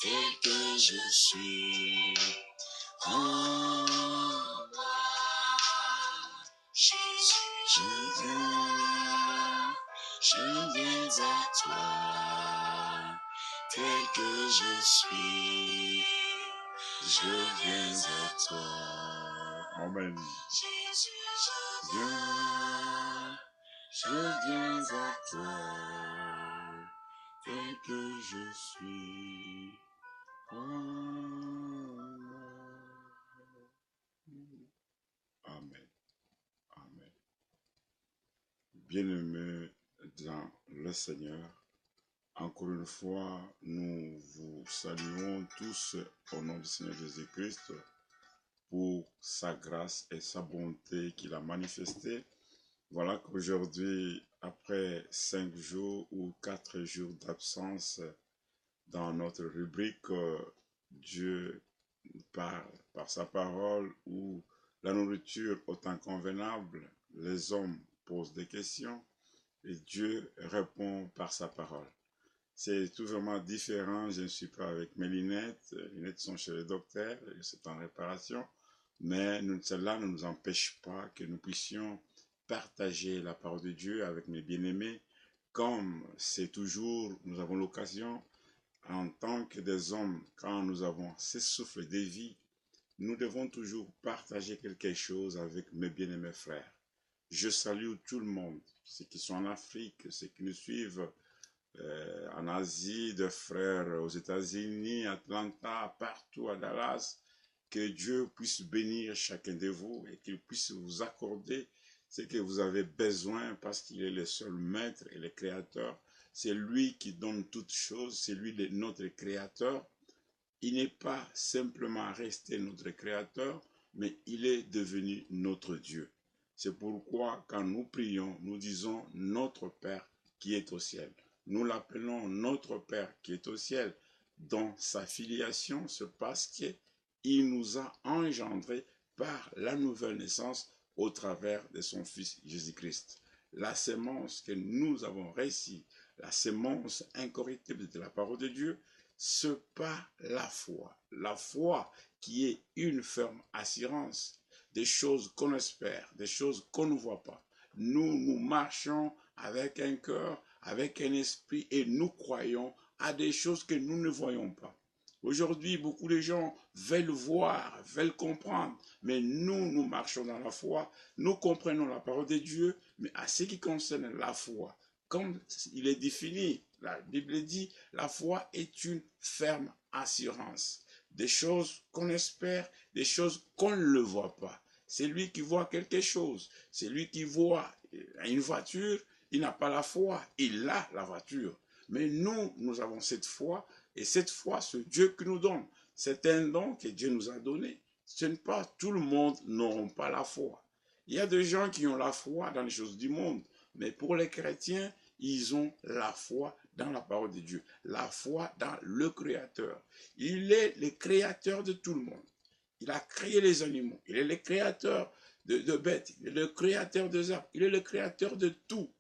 tel que je suis. En moi, Jésus, je viens à toi, tel que je suis, je viens à toi. Amen. Jésus, je viens à toi, tel que je suis. Amen. Amen. Bien-aimés dans le Seigneur, encore une fois, nous vous saluons tous au nom du Seigneur Jésus-Christ pour sa grâce et sa bonté qu'il a manifestée. Voilà qu'aujourd'hui, après 5 jours ou 4 jours d'absence dans notre rubrique, Dieu parle par sa parole ou la nourriture autant convenable, les hommes posent des questions et Dieu répond par sa parole. C'est tout vraiment différent. Je ne suis pas avec mes lunettes. Les lunettes sont chez le docteur, c'est en réparation. Mais cela ne nous empêche pas que nous puissions partager la parole de Dieu avec mes bien-aimés, comme c'est toujours, nous avons l'occasion, en tant que des hommes, quand nous avons ce souffle de vie, nous devons toujours partager quelque chose avec mes bien-aimés frères. Je salue tout le monde, ceux qui sont en Afrique, ceux qui nous suivent en Asie, de frères aux États-Unis, Atlanta, partout à Dallas. Que Dieu puisse bénir chacun de vous et qu'il puisse vous accorder ce que vous avez besoin parce qu'il est le seul maître et le créateur. C'est lui qui donne toutes choses, c'est lui notre créateur. Il n'est pas simplement resté notre créateur, mais il est devenu notre Dieu. C'est pourquoi quand nous prions, nous disons notre Père qui est au ciel. Nous l'appelons notre Père qui est au ciel, dont sa filiation se passe qu'il nous a engendrés par la nouvelle naissance au travers de son Fils Jésus-Christ. La sémence que nous avons reçue, la sémence incorruptible de la parole de Dieu, c'est pas la foi qui est une ferme assurance des choses qu'on espère, des choses qu'on ne voit pas. Nous marchons avec un cœur, avec un esprit et nous croyons à des choses que nous ne voyons pas. Aujourd'hui, beaucoup de gens veulent voir, veulent comprendre, mais nous marchons dans la foi, nous comprenons la parole de Dieu, mais à ce qui concerne la foi, comme il est défini, la Bible dit, la foi est une ferme assurance. Des choses qu'on espère, des choses qu'on ne voit pas. C'est lui qui voit quelque chose. C'est lui qui voit une voiture, il n'a pas la foi, il a la voiture. Mais nous avons cette foi, et cette foi, c'est Dieu qui nous donne. C'est un don que Dieu nous a donné. Ce n'est pas tout le monde n'aura pas la foi. Il y a des gens qui ont la foi dans les choses du monde, mais pour les chrétiens, ils ont la foi dans la parole de Dieu, la foi dans le Créateur. Il est le créateur de tout le monde. Il a créé les animaux, il est le créateur de bêtes, il est le créateur des arbres, il est le créateur de tout.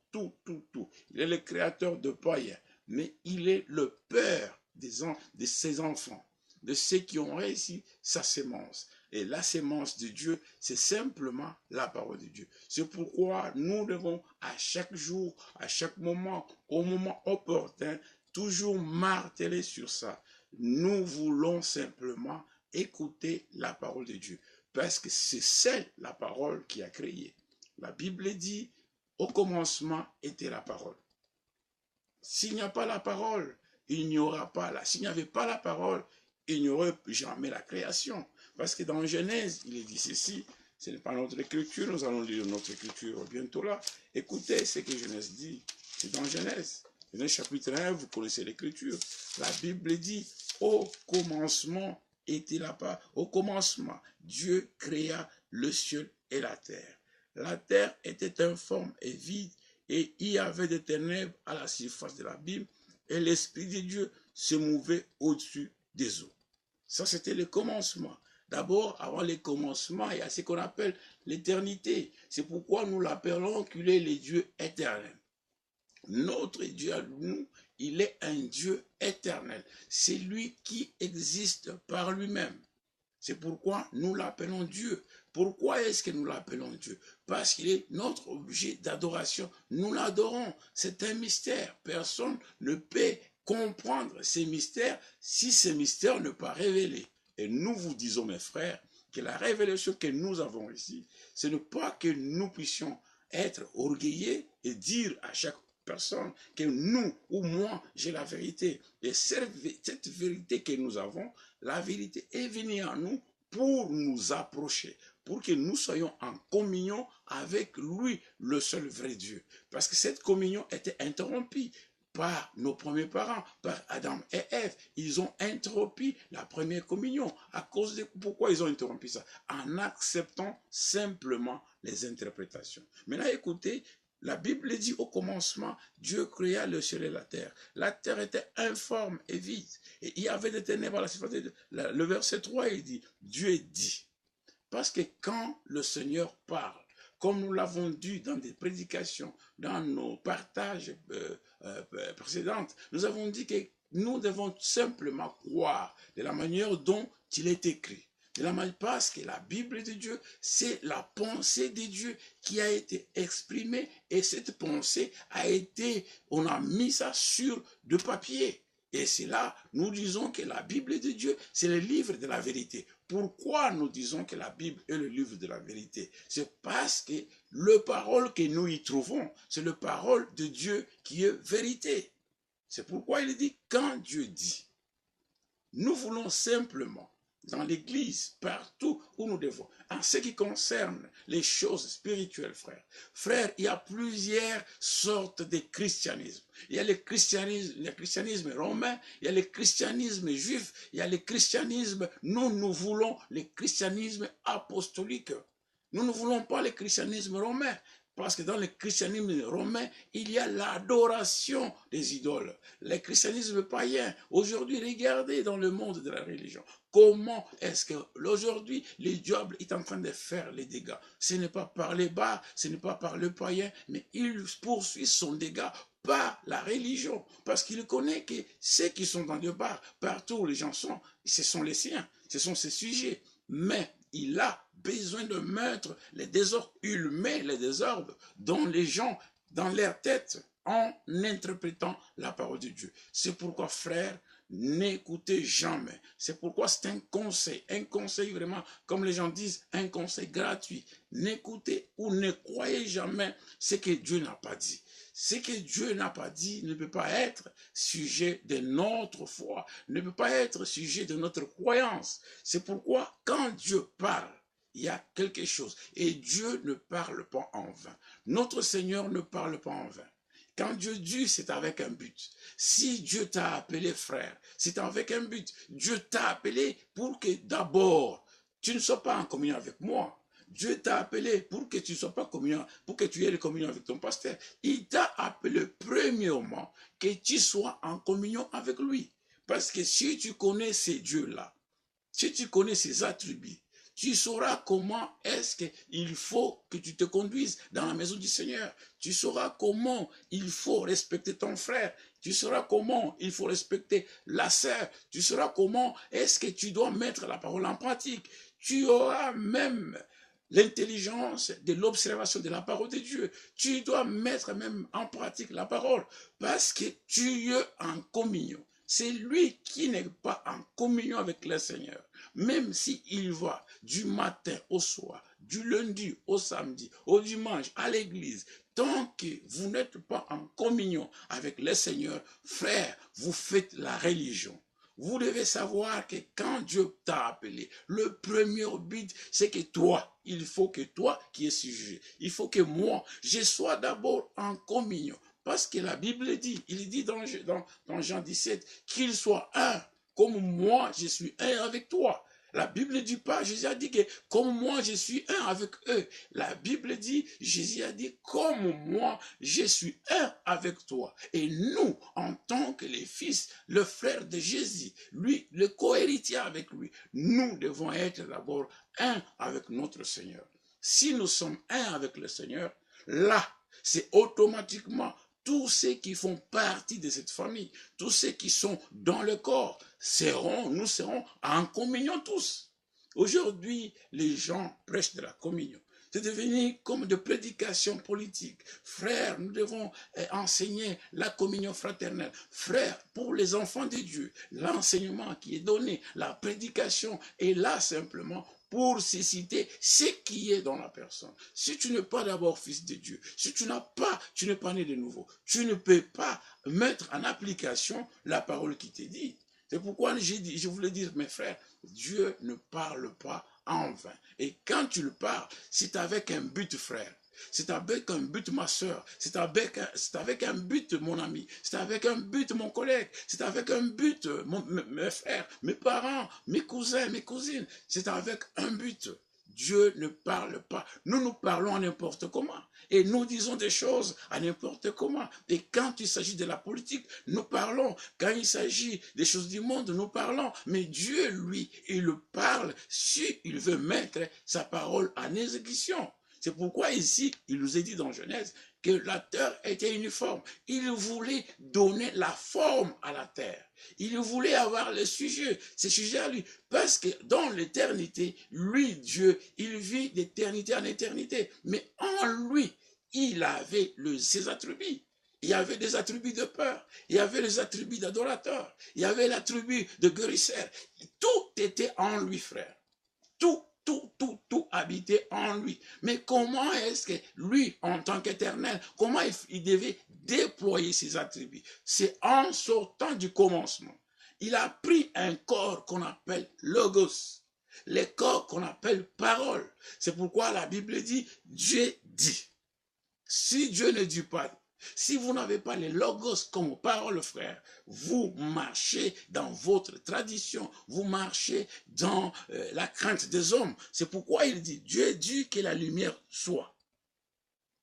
Il est le créateur de païens, mais il est le père de ses enfants, de ceux qui ont réussi sa sémence. Et la sémence de Dieu, c'est simplement la parole de Dieu. C'est pourquoi nous devons à chaque jour, à chaque moment, au moment opportun, toujours marteler sur ça. Nous voulons simplement écouter la parole de Dieu, parce que c'est celle, la parole, qui a créé. La Bible dit, au commencement était la parole. S'il n'y a pas la parole, il n'y aura pas la. S'il n'y avait pas la parole, il n'y aurait jamais la création. Parce que dans Genèse, il est dit ceci, ce n'est pas notre écriture, nous allons lire notre écriture bientôt là. Écoutez ce que Genèse dit, c'est dans Genèse. Genèse chapitre 1, vous connaissez l'écriture. La Bible dit, au commencement était la parole. Au commencement, Dieu créa le ciel et la terre. La terre était informe et vide, et il y avait des ténèbres à la surface de l'abîme, et l'Esprit de Dieu se mouvait au-dessus des eaux. Ça, c'était le commencement. D'abord, avant le commencement, il y a ce qu'on appelle l'éternité. C'est pourquoi nous l'appelons qu'il est le Dieu éternel. Notre Dieu à nous, il est un Dieu éternel. C'est lui qui existe par lui-même. C'est pourquoi nous l'appelons Dieu. Pourquoi est-ce que nous l'appelons Dieu? Parce qu'il est notre objet d'adoration. Nous l'adorons. C'est un mystère. Personne ne peut comprendre ces mystères si ces mystères ne sont pas révélés. Et nous vous disons, mes frères, que la révélation que nous avons ici, ce n'est pas que nous puissions être orgueillés et dire à chaque personne que nous ou moi, j'ai la vérité. Et cette vérité que nous avons, la vérité est venue à nous pour nous approcher, pour que nous soyons en communion avec lui, le seul vrai Dieu. Parce que cette communion était interrompue par nos premiers parents, par Adam et Ève. Ils ont interrompu la première communion. À cause de pourquoi ils ont interrompu ça? En acceptant simplement les interprétations. Maintenant, écoutez, la Bible dit au commencement, Dieu créa le ciel et la terre. La terre était informe et vide. Et il y avait des ténèbres à la surface. Le verset 3, il dit, Dieu dit. Parce que quand le Seigneur parle, comme nous l'avons dit dans des prédications, dans nos partages précédentes, nous avons dit que nous devons simplement croire de la manière dont il est écrit. Parce que la Bible de Dieu, c'est la pensée de Dieu qui a été exprimée et cette pensée a été, on a mis ça sur de papier. Et c'est là, nous disons que la Bible de Dieu, c'est le livre de la vérité. Pourquoi nous disons que la Bible est le livre de la vérité? C'est parce que le parole que nous y trouvons, c'est le parole de Dieu qui est vérité. C'est pourquoi il dit, quand Dieu dit, nous voulons simplement, dans l'Église, partout où nous devons, en ce qui concerne les choses spirituelles, frères. Frères, il y a plusieurs sortes de christianisme. Il y a le christianisme romain, il y a le christianisme juif, il y a le christianisme, nous voulons le christianisme apostolique. Nous ne voulons pas le christianisme romain. Parce que dans le christianisme romain, il y a l'adoration des idoles. Le christianisme païen, aujourd'hui, regardez dans le monde de la religion. Comment est-ce qu'aujourd'hui, le diable est en train de faire les dégâts? Ce n'est pas par les bas, ce n'est pas par le païen, mais il poursuit son dégât par la religion. Parce qu'il connaît que ceux qui sont dans le bar, partout où les gens sont, ce sont les siens, ce sont ses sujets. Mais il a besoin de mettre les désordres, il met les désordres dans les gens, dans leur tête, en interprétant la parole de Dieu. C'est pourquoi, frères, n'écoutez jamais. C'est pourquoi c'est un conseil vraiment, comme les gens disent, un conseil gratuit. N'écoutez ou ne croyez jamais ce que Dieu n'a pas dit. Ce que Dieu n'a pas dit ne peut pas être sujet de notre foi, ne peut pas être sujet de notre croyance. C'est pourquoi quand Dieu parle, il y a quelque chose. Et Dieu ne parle pas en vain. Notre Seigneur ne parle pas en vain. Quand Dieu dit, c'est avec un but. Si Dieu t'a appelé frère, c'est avec un but. Dieu t'a appelé pour que d'abord, tu ne sois pas en communion avec moi. Dieu t'a appelé pour que tu ne sois pas communion, pour que tu aies la communion avec ton pasteur. Il t'a appelé premièrement que tu sois en communion avec lui. Parce que si tu connais ces dieux-là, si tu connais ces attributs, tu sauras comment est-ce qu'il faut que tu te conduises dans la maison du Seigneur. Tu sauras comment il faut respecter ton frère. Tu sauras comment il faut respecter la sœur. Tu sauras comment est-ce que tu dois mettre la parole en pratique. Tu auras même l'intelligence de l'observation de la parole de Dieu. Tu dois mettre même en pratique la parole parce que tu es en communion. C'est lui qui n'est pas en communion avec le Seigneur. Même s'il va du matin au soir, du lundi au samedi, au dimanche, à l'église, tant que vous n'êtes pas en communion avec le Seigneur, frère, vous faites la religion. Vous devez savoir que quand Dieu t'a appelé, le premier but, c'est que toi, il faut que toi qui es sujet, il faut que moi, je sois d'abord en communion. Parce que la Bible dit, il dit dans Jean 17, qu'il soit un, comme moi je suis un avec toi. La Bible ne dit pas, Jésus a dit que comme moi je suis un avec eux. La Bible dit, Jésus a dit, comme moi je suis un avec toi. Et nous, en tant que les fils, le frère de Jésus, lui, le co-héritier avec lui, nous devons être d'abord un avec notre Seigneur. Si nous sommes un avec le Seigneur, là, c'est automatiquement tous ceux qui font partie de cette famille, tous ceux qui sont dans le corps, nous serons en communion tous. Aujourd'hui, les gens prêchent de la communion. C'est devenu comme de prédication politique. Frères, nous devons enseigner la communion fraternelle. Frères, pour les enfants de Dieu, l'enseignement qui est donné, la prédication est là simplement pour susciter ce qui est dans la personne. Si tu n'es pas d'abord fils de Dieu, si tu n'es pas né de nouveau, tu ne peux pas mettre en application la parole qui t'est dite. C'est pourquoi je voulais dire, mes frères, Dieu ne parle pas en vain. Et quand tu le parles, c'est avec un but, frère. C'est avec un but, ma soeur. C'est avec un but, mon ami. C'est avec un but, mon collègue. C'est avec un but, mes frères, mes parents, mes cousins, mes cousines. C'est avec un but. Dieu ne parle pas. Nous parlons à n'importe comment. Et nous disons des choses à n'importe comment. Et quand il s'agit de la politique, nous parlons. Quand il s'agit des choses du monde, nous parlons. Mais Dieu, lui, il parle s'il veut mettre sa parole en exécution. C'est pourquoi ici, il nous est dit dans Genèse que la terre était uniforme. Il voulait donner la forme à la terre. Il voulait avoir le sujet, ce sujet à lui. Parce que dans l'éternité, lui, Dieu, il vit d'éternité en éternité. Mais en lui, il avait ses attributs. Il y avait des attributs de peur. Il y avait les attributs d'adorateur. Il y avait l'attribut de guérisseur. Tout était en lui, frère. Tout habitait en lui. Mais comment est-ce que lui, en tant qu'éternel, comment il devait déployer ses attributs? C'est en sortant du commencement. Il a pris un corps qu'on appelle logos, les corps qu'on appelle parole. C'est pourquoi la Bible dit, Dieu dit. Si Dieu ne dit pas, si vous n'avez pas les logos comme parole, frère, vous marchez dans votre tradition, vous marchez dans la crainte des hommes. C'est pourquoi il dit, Dieu dit que la lumière soit.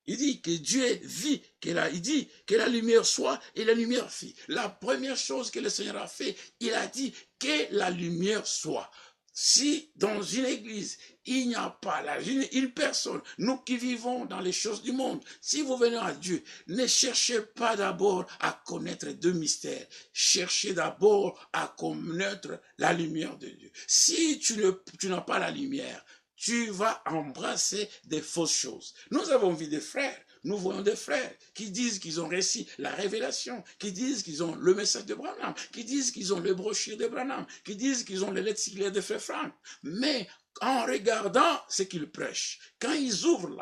Il dit que Dieu vit, il dit que la lumière soit et la lumière fit. La première chose que le Seigneur a fait, il a dit que la lumière soit. Si dans une église, il n'y a pas une personne, nous qui vivons dans les choses du monde, si vous venez à Dieu, ne cherchez pas d'abord à connaître deux mystères. Cherchez d'abord à connaître la lumière de Dieu. Si tu n'as pas la lumière, tu vas embrasser des fausses choses. Nous avons vu des frères. Nous voyons des frères qui disent qu'ils ont réussi la révélation, qui disent qu'ils ont le message de Branham, qui disent qu'ils ont le brochure de Branham, qui disent qu'ils ont les lettres circulaires de Frère Franck. Mais en regardant ce qu'ils prêchent, quand ils ouvrent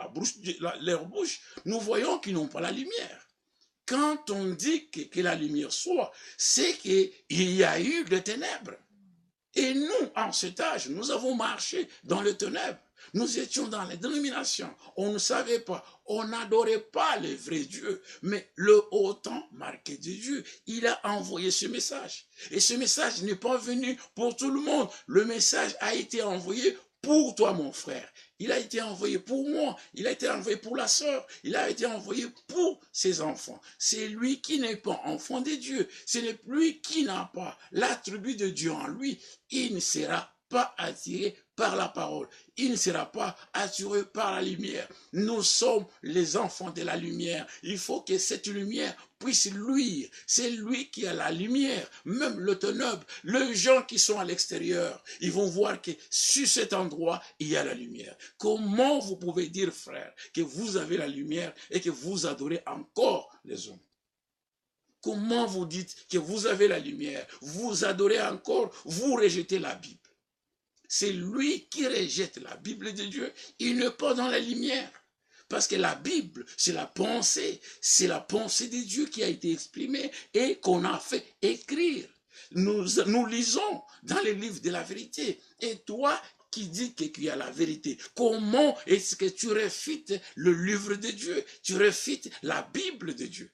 leur bouche, nous voyons qu'ils n'ont pas la lumière. Quand on dit que la lumière soit, c'est qu'il y a eu des ténèbres. Et nous, en cet âge, nous avons marché dans les ténèbres. Nous étions dans les dénominations. On ne savait pas. On n'adorait pas le vrai Dieu. Mais le haut temps marqué de Dieu, il a envoyé ce message. Et ce message n'est pas venu pour tout le monde. Le message a été envoyé pour toi, mon frère. Il a été envoyé pour moi. Il a été envoyé pour la sœur. Il a été envoyé pour ses enfants. C'est lui qui n'est pas enfant de Dieu. Ce n'est lui qui n'a pas l'attribut de Dieu en lui. Il ne sera pas attiré par la parole. Il ne sera pas attiré par la lumière. Nous sommes les enfants de la lumière. Il faut que cette lumière puisse luire. C'est lui qui a la lumière. Même le ténèbre, les gens qui sont à l'extérieur, ils vont voir que sur cet endroit, il y a la lumière. Comment vous pouvez dire, frère, que vous avez la lumière et que vous adorez encore les hommes? Comment vous dites que vous avez la lumière, vous adorez encore, vous rejetez la Bible? C'est lui qui rejette la Bible de Dieu. Il n'est pas dans la lumière. Parce que la Bible, c'est la pensée de Dieu qui a été exprimée et qu'on a fait écrire. Nous lisons dans les livres de la vérité. Et toi qui dis qu'il y a la vérité, comment est-ce que tu réfites le livre de Dieu? Tu réfites la Bible de Dieu.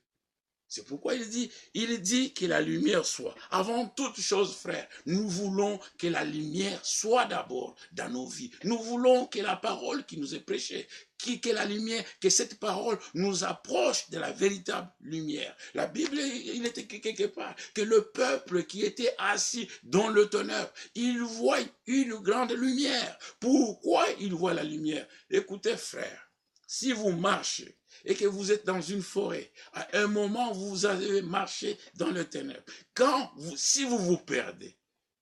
C'est pourquoi il dit que la lumière soit. Avant toute chose, frère, nous voulons que la lumière soit d'abord dans nos vies. Nous voulons que la parole qui nous est prêchée, que la lumière, que cette parole nous approche de la véritable lumière. La Bible, il était quelque part, que le peuple qui était assis dans le ténèbre, il voit une grande lumière. Pourquoi il voit la lumière? Écoutez, frère, si vous marchez, et que vous êtes dans une forêt, à un moment, vous avez marché dans le ténèbre. Si vous vous perdez,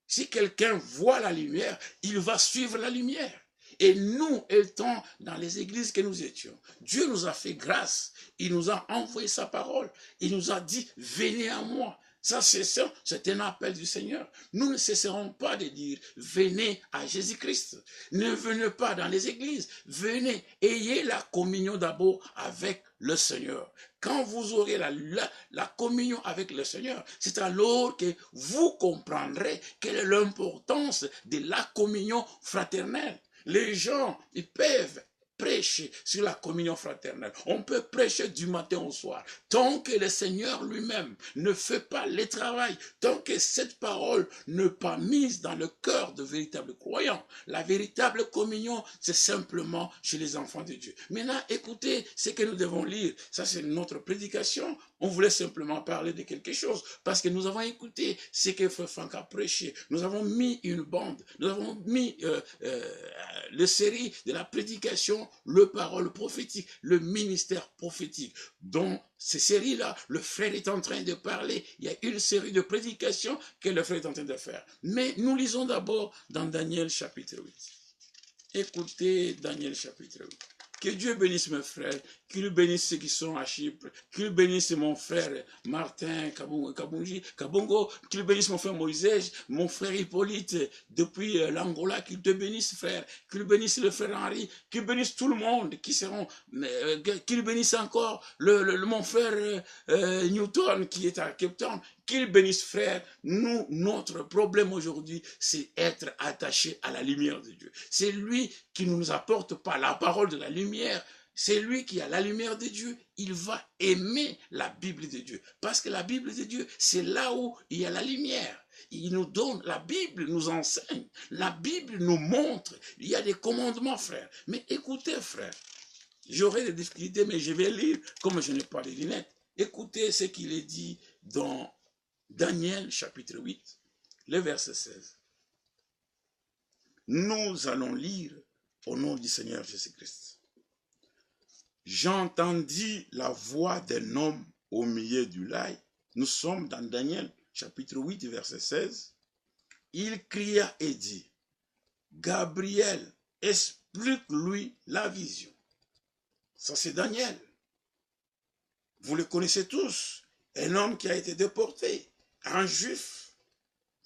si quelqu'un voit la lumière, il va suivre la lumière. Et nous étant dans les églises que nous étions, Dieu nous a fait grâce. Il nous a envoyé sa parole. Il nous a dit, venez à moi. Ça, c'est un appel du Seigneur. Nous ne cesserons pas de dire, venez à Jésus-Christ. Ne venez pas dans les églises. Venez, ayez la communion d'abord avec le Seigneur. Quand vous aurez la communion avec le Seigneur, c'est alors que vous comprendrez quelle est l'importance de la communion fraternelle. Les gens, ils peuvent prêcher sur la communion fraternelle. On peut prêcher du matin au soir. Tant que le Seigneur lui-même ne fait pas le travail, tant que cette parole n'est pas mise dans le cœur de véritables croyants, la véritable communion, c'est simplement chez les enfants de Dieu. Maintenant, écoutez ce que nous devons lire. Ça, c'est notre prédication. On voulait simplement parler de quelque chose parce que nous avons écouté ce que Frère Franck a prêché. Nous avons mis une bande, nous avons mis le série de la prédication, le parole prophétique, le ministère prophétique. Dans ces séries-là, le frère est en train de parler. Il y a une série de prédications que le frère est en train de faire. Mais nous lisons d'abord dans Daniel chapitre 8. Écoutez Daniel chapitre 8. Que Dieu bénisse mes frères, qu'il bénisse ceux qui sont à Chypre, qu'il bénisse mon frère Martin Kabongo, qu'il bénisse mon frère Moïse, mon frère Hippolyte depuis l'Angola, qu'il te bénisse frère, qu'il bénisse le frère Henri, qu'il bénisse tout le monde qui seront, qu'il bénisse encore mon frère Newton qui est à Cape Town, qu'il bénisse frère. Nous, notre problème aujourd'hui, c'est être attaché à la lumière de Dieu. C'est lui qui ne nous apporte pas la parole de la lumière. C'est lui qui a la lumière de Dieu. Il va aimer la Bible de Dieu. Parce que la Bible de Dieu, c'est là où il y a la lumière. Il nous donne, la Bible nous enseigne. La Bible nous montre. Il y a des commandements, frère. Mais écoutez, frère, j'aurai des difficultés, mais je vais lire comme je n'ai pas les lunettes. Écoutez ce qu'il est dit dans Daniel chapitre 8, le verset 16. Nous allons lire au nom du Seigneur Jésus-Christ. J'entendis la voix d'un homme au milieu du lac. Nous sommes dans Daniel chapitre 8, verset 16. Il cria et dit, Gabriel, explique-lui la vision. Ça c'est Daniel. Vous le connaissez tous. Un homme qui a été déporté, un juif.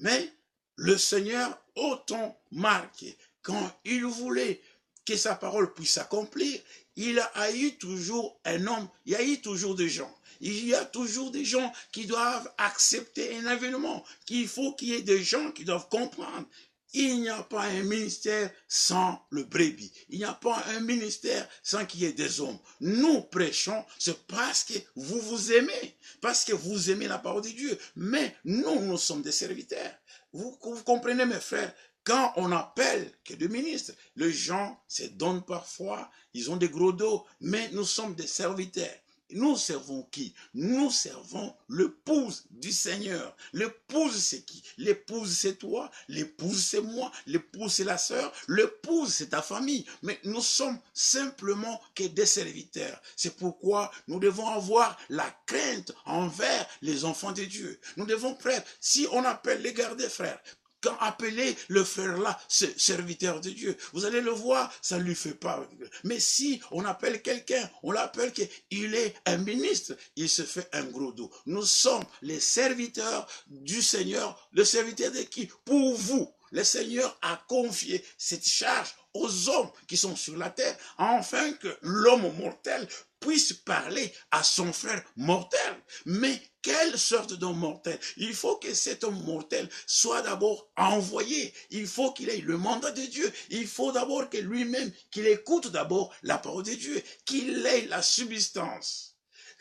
Mais le Seigneur, autant marqué, quand il voulait que sa parole puisse s'accomplir, il a eu toujours un homme, il y a eu toujours des gens. Il y a toujours des gens qui doivent accepter un événement, qu'il faut qu'il y ait des gens qui doivent comprendre. Il n'y a pas un ministère sans le brebis. Il n'y a pas un ministère sans qu'il y ait des hommes. Nous prêchons, c'est parce que vous vous aimez, parce que vous aimez la parole de Dieu. Mais nous sommes des serviteurs. Vous comprenez, mes frères, quand on appelle que des ministres, les gens se donnent parfois, ils ont des gros dos, mais nous sommes des serviteurs. Nous servons qui? Nous servons l'épouse du Seigneur. L'épouse c'est qui? L'épouse c'est toi, l'épouse c'est moi, l'épouse c'est la sœur, l'épouse c'est ta famille. Mais nous sommes simplement que des serviteurs. C'est pourquoi nous devons avoir la crainte envers les enfants de Dieu. Nous devons prêter, si on appelle les gardes frères, quand appeler le frère là, serviteur de Dieu, vous allez le voir, ça ne lui fait pas. Mais si on appelle quelqu'un, on l'appelle qu'il est un ministre, il se fait un gros dos. Nous sommes les serviteurs du Seigneur, le serviteur de qui? Pour vous. Le Seigneur a confié cette charge aux hommes qui sont sur la terre, afin que l'homme mortel puisse parler à son frère mortel. Mais quelle sorte d'homme mortel? Il faut que cet homme mortel soit d'abord envoyé. Il faut qu'il ait le mandat de Dieu. Il faut d'abord que lui-même, qu'il écoute d'abord la parole de Dieu, qu'il ait la subsistance.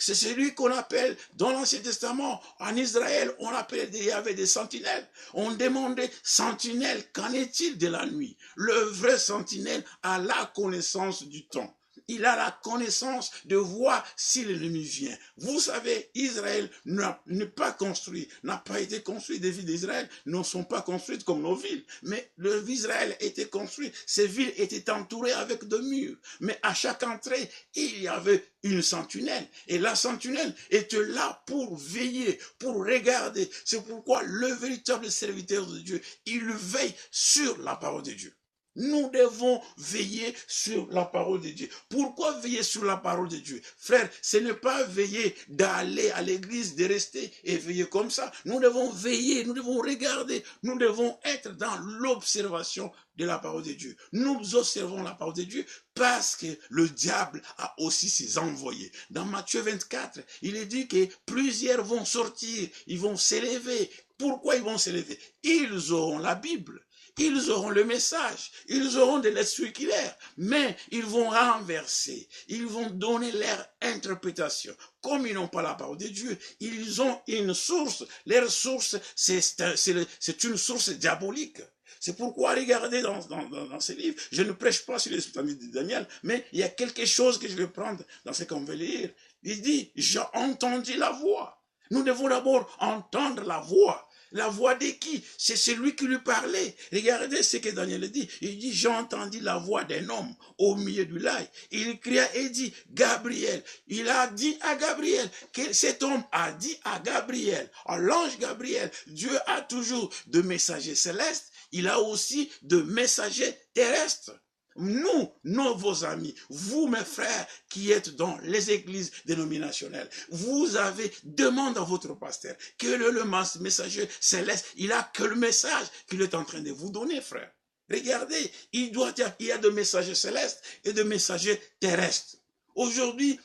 C'est celui qu'on appelle, dans l'Ancien Testament, en Israël, on appelait, il y avait des sentinelles. On demandait, sentinelle, qu'en est-il de la nuit? Le vrai sentinelle a la connaissance du temps. il a la connaissance de voir si l'ennemi vient. Vous savez, Israël n'est pas construit, n'a pas été construit. Des villes d'Israël ne sont pas construites comme nos villes. Mais l'Israël était construit, ces villes étaient entourées avec de murs. Mais à chaque entrée, il y avait une sentinelle. Et la sentinelle était là pour veiller, pour regarder. C'est pourquoi le véritable serviteur de Dieu, il veille sur la parole de Dieu. Nous devons veiller sur la parole de Dieu. Pourquoi veiller sur la parole de Dieu? Frère, ce n'est pas veiller d'aller à l'église, de rester et veiller comme ça. Nous devons veiller, nous devons regarder, nous devons être dans l'observation de la parole de Dieu. Nous observons la parole de Dieu parce que le diable a aussi ses envoyés. Dans Matthieu 24, il est dit que plusieurs vont sortir, ils vont s'élever. Pourquoi ils vont s'élever? Ils auront la Bible. Ils auront le message, ils auront de l'esprit clair, mais ils vont renverser, ils vont donner leur interprétation. Comme ils n'ont pas la parole de Dieu, ils ont une source. Leur source, c'est une source diabolique. C'est pourquoi, regardez dans ces livres, je ne prêche pas sur les familles de Daniel, mais il y a quelque chose que je vais prendre dans ce qu'on va lire. Il dit, j'ai entendu la voix. Nous devons d'abord entendre la voix. La voix de qui? C'est celui qui lui parlait. Regardez ce que Daniel dit. Il dit, j'ai entendu la voix d'un homme au milieu du lac. Il cria et dit, Gabriel. Il a dit à Gabriel, que cet homme a dit à Gabriel, à l'ange Gabriel, Dieu a toujours de messagers célestes, il a aussi de messagers terrestres. Nous, vos amis, vous mes frères qui êtes dans les églises dénominationnelles, vous avez demandé à votre pasteur quel est le messager céleste, il a que le message qu'il est en train de vous donner, frère. Regardez, il y a de messagers célestes et de messagers terrestres. Aujourd'hui,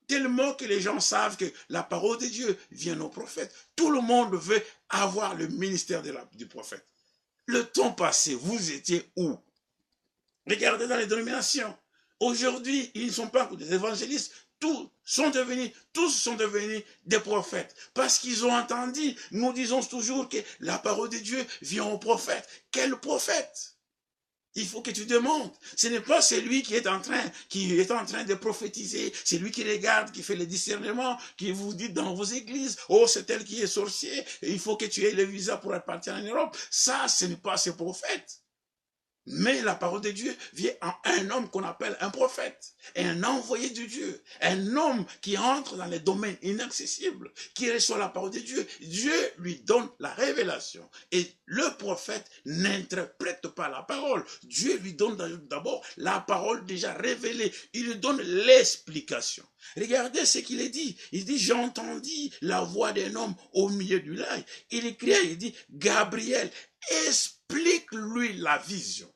tellement que les gens savent que la parole de Dieu vient aux prophètes, tout le monde veut avoir le ministère du prophète. Le temps passé, vous étiez où? Regardez dans les dénominations. Aujourd'hui, ils ne sont pas des évangélistes. Tous sont devenus des prophètes. Parce qu'ils ont entendu, nous disons toujours que la parole de Dieu vient aux prophètes. Quel prophète? Il faut que tu demandes. Ce n'est pas celui qui est en train de prophétiser, c'est lui qui regarde, qui fait les discernements, qui vous dit dans vos églises, oh, c'est elle qui est sorcier, et il faut que tu aies le visa pour partir en Europe. Ça, ce n'est pas ce prophète. Mais la parole de Dieu vient en un homme qu'on appelle un prophète, un envoyé de Dieu, un homme qui entre dans les domaines inaccessibles, qui reçoit la parole de Dieu. Dieu lui donne la révélation. Et le prophète n'interprète pas la parole. Dieu lui donne d'abord la parole déjà révélée. Il lui donne l'explication. Regardez ce qu'il est dit. Il dit, j'ai entendu la voix d'un homme au milieu du lac. Il crie, il dit, Gabriel, explique-lui la vision.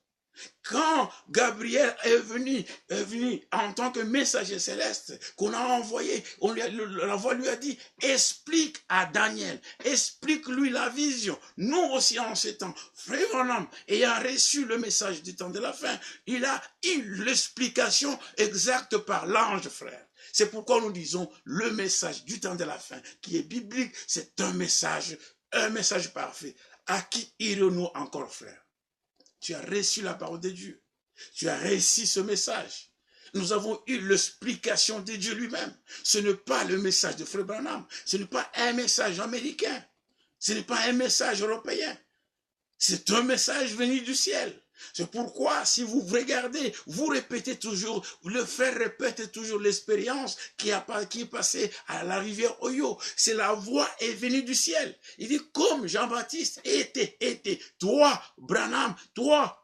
Quand Gabriel est venu en tant que messager céleste, qu'on a envoyé, la voix lui a dit, explique à Daniel, explique-lui la vision. Nous aussi en ce temps, frère Branham, ayant reçu le message du temps de la fin, il a eu l'explication exacte par l'ange, frère. C'est pourquoi nous disons le message du temps de la fin, qui est biblique, c'est un message parfait. À qui irons-nous encore, frère? Tu as reçu la parole de Dieu. Tu as reçu ce message. Nous avons eu l'explication de Dieu lui-même. Ce n'est pas le message de Frère Branham. Ce n'est pas un message américain. Ce n'est pas un message européen. C'est un message venu du ciel. C'est pourquoi, si vous regardez, vous répétez toujours, le frère répète toujours l'expérience qui est passée à la rivière Oyo. C'est la voix est venue du ciel. Il dit, comme Jean-Baptiste était, toi, Branham, toi,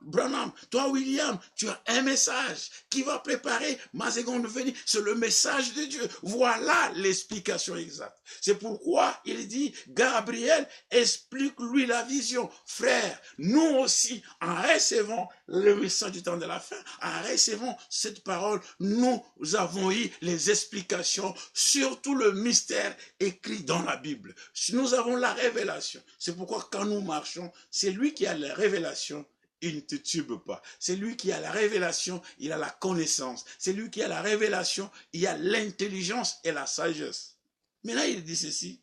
William, tu as un message qui va préparer ma seconde venue. C'est le message de Dieu. Voilà l'explication exacte. C'est pourquoi il dit, Gabriel, explique-lui la vision. Frère, nous aussi, en recevant le message du temps de la fin, en recevant cette parole, nous avons eu les explications sur tout le mystère écrit dans la Bible. Nous avons la révélation. C'est pourquoi quand nous marchons, c'est lui qui a la révélation. Il ne te tube pas. C'est lui qui a la révélation, il a la connaissance. C'est lui qui a la révélation, il a l'intelligence et la sagesse. Mais là, il dit ceci.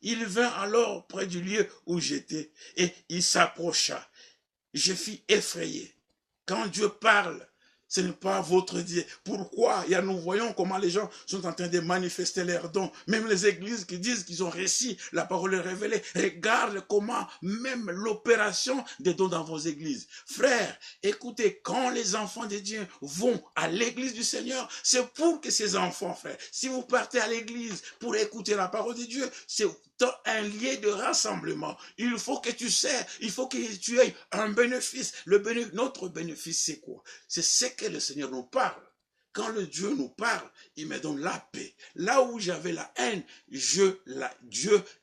Il vint alors près du lieu où j'étais et il s'approcha. Je fus effrayé. Quand Dieu parle, Ce n'est pas votre Dieu. Pourquoi? Nous voyons comment les gens sont en train de manifester leurs dons. Même les églises qui disent qu'ils ont réussi la parole révélée. Regarde comment même l'opération des dons dans vos églises. Frères, écoutez, quand les enfants de Dieu vont à l'église du Seigneur, c'est pour que ces enfants, frères, si vous partez à l'église pour écouter la parole de Dieu, c'est un lieu de rassemblement. Il faut que tu sais, il faut que tu aies un bénéfice. Notre bénéfice, c'est quoi? C'est ce que le Seigneur nous parle. Quand le Dieu nous parle, il me donne la paix. Là où j'avais la haine, Dieu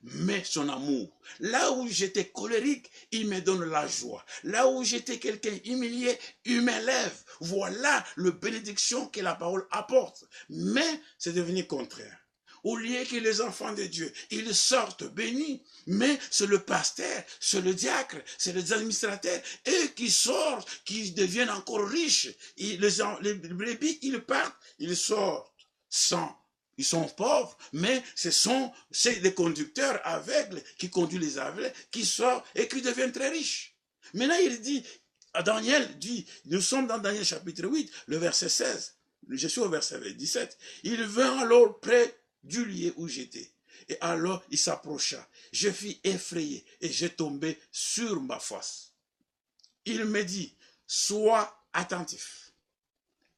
met son amour. Là où j'étais colérique, il me donne la joie. Là où j'étais quelqu'un humilié, il m'élève. Voilà la bénédiction que la parole apporte. Mais c'est devenu contraire. Au lieu que les enfants de Dieu, ils sortent bénis, mais c'est le pasteur, c'est le diacre, c'est les administrateurs, eux qui sortent, qui deviennent encore riches. Les brebis, ils partent, ils sortent sans. Ils sont pauvres, mais c'est les conducteurs aveugles qui conduisent les aveugles, qui sortent et qui deviennent très riches. Maintenant, il dit, Daniel dit, nous sommes dans Daniel chapitre 8, le verset 16. Je suis au verset 17. Il vint alors près du lieu où j'étais. Et alors il s'approcha. Je fus effrayé et j'ai tombé sur ma face. Il me dit, sois attentif.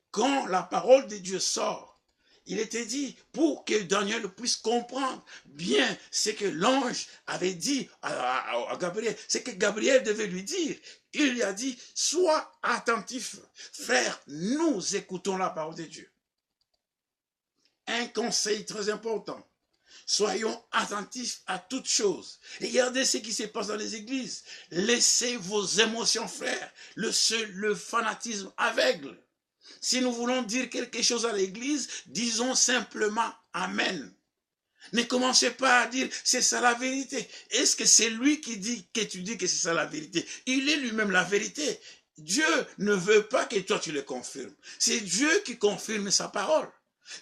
Quand la parole de Dieu sort, il était dit pour que Daniel puisse comprendre bien ce que l'ange avait dit à Gabriel, ce que Gabriel devait lui dire. Il lui a dit, sois attentif. Frère, nous écoutons la parole de Dieu. Un conseil très important. Soyons attentifs à toutes choses. Regardez ce qui se passe dans les églises. Laissez vos émotions, frères. Le fanatisme aveugle. Si nous voulons dire quelque chose à l'église, disons simplement Amen. Ne commencez pas à dire c'est ça la vérité. Est-ce que c'est lui qui dit que tu dis que c'est ça la vérité? Il est lui-même la vérité. Dieu ne veut pas que toi tu le confirmes. C'est Dieu qui confirme sa parole.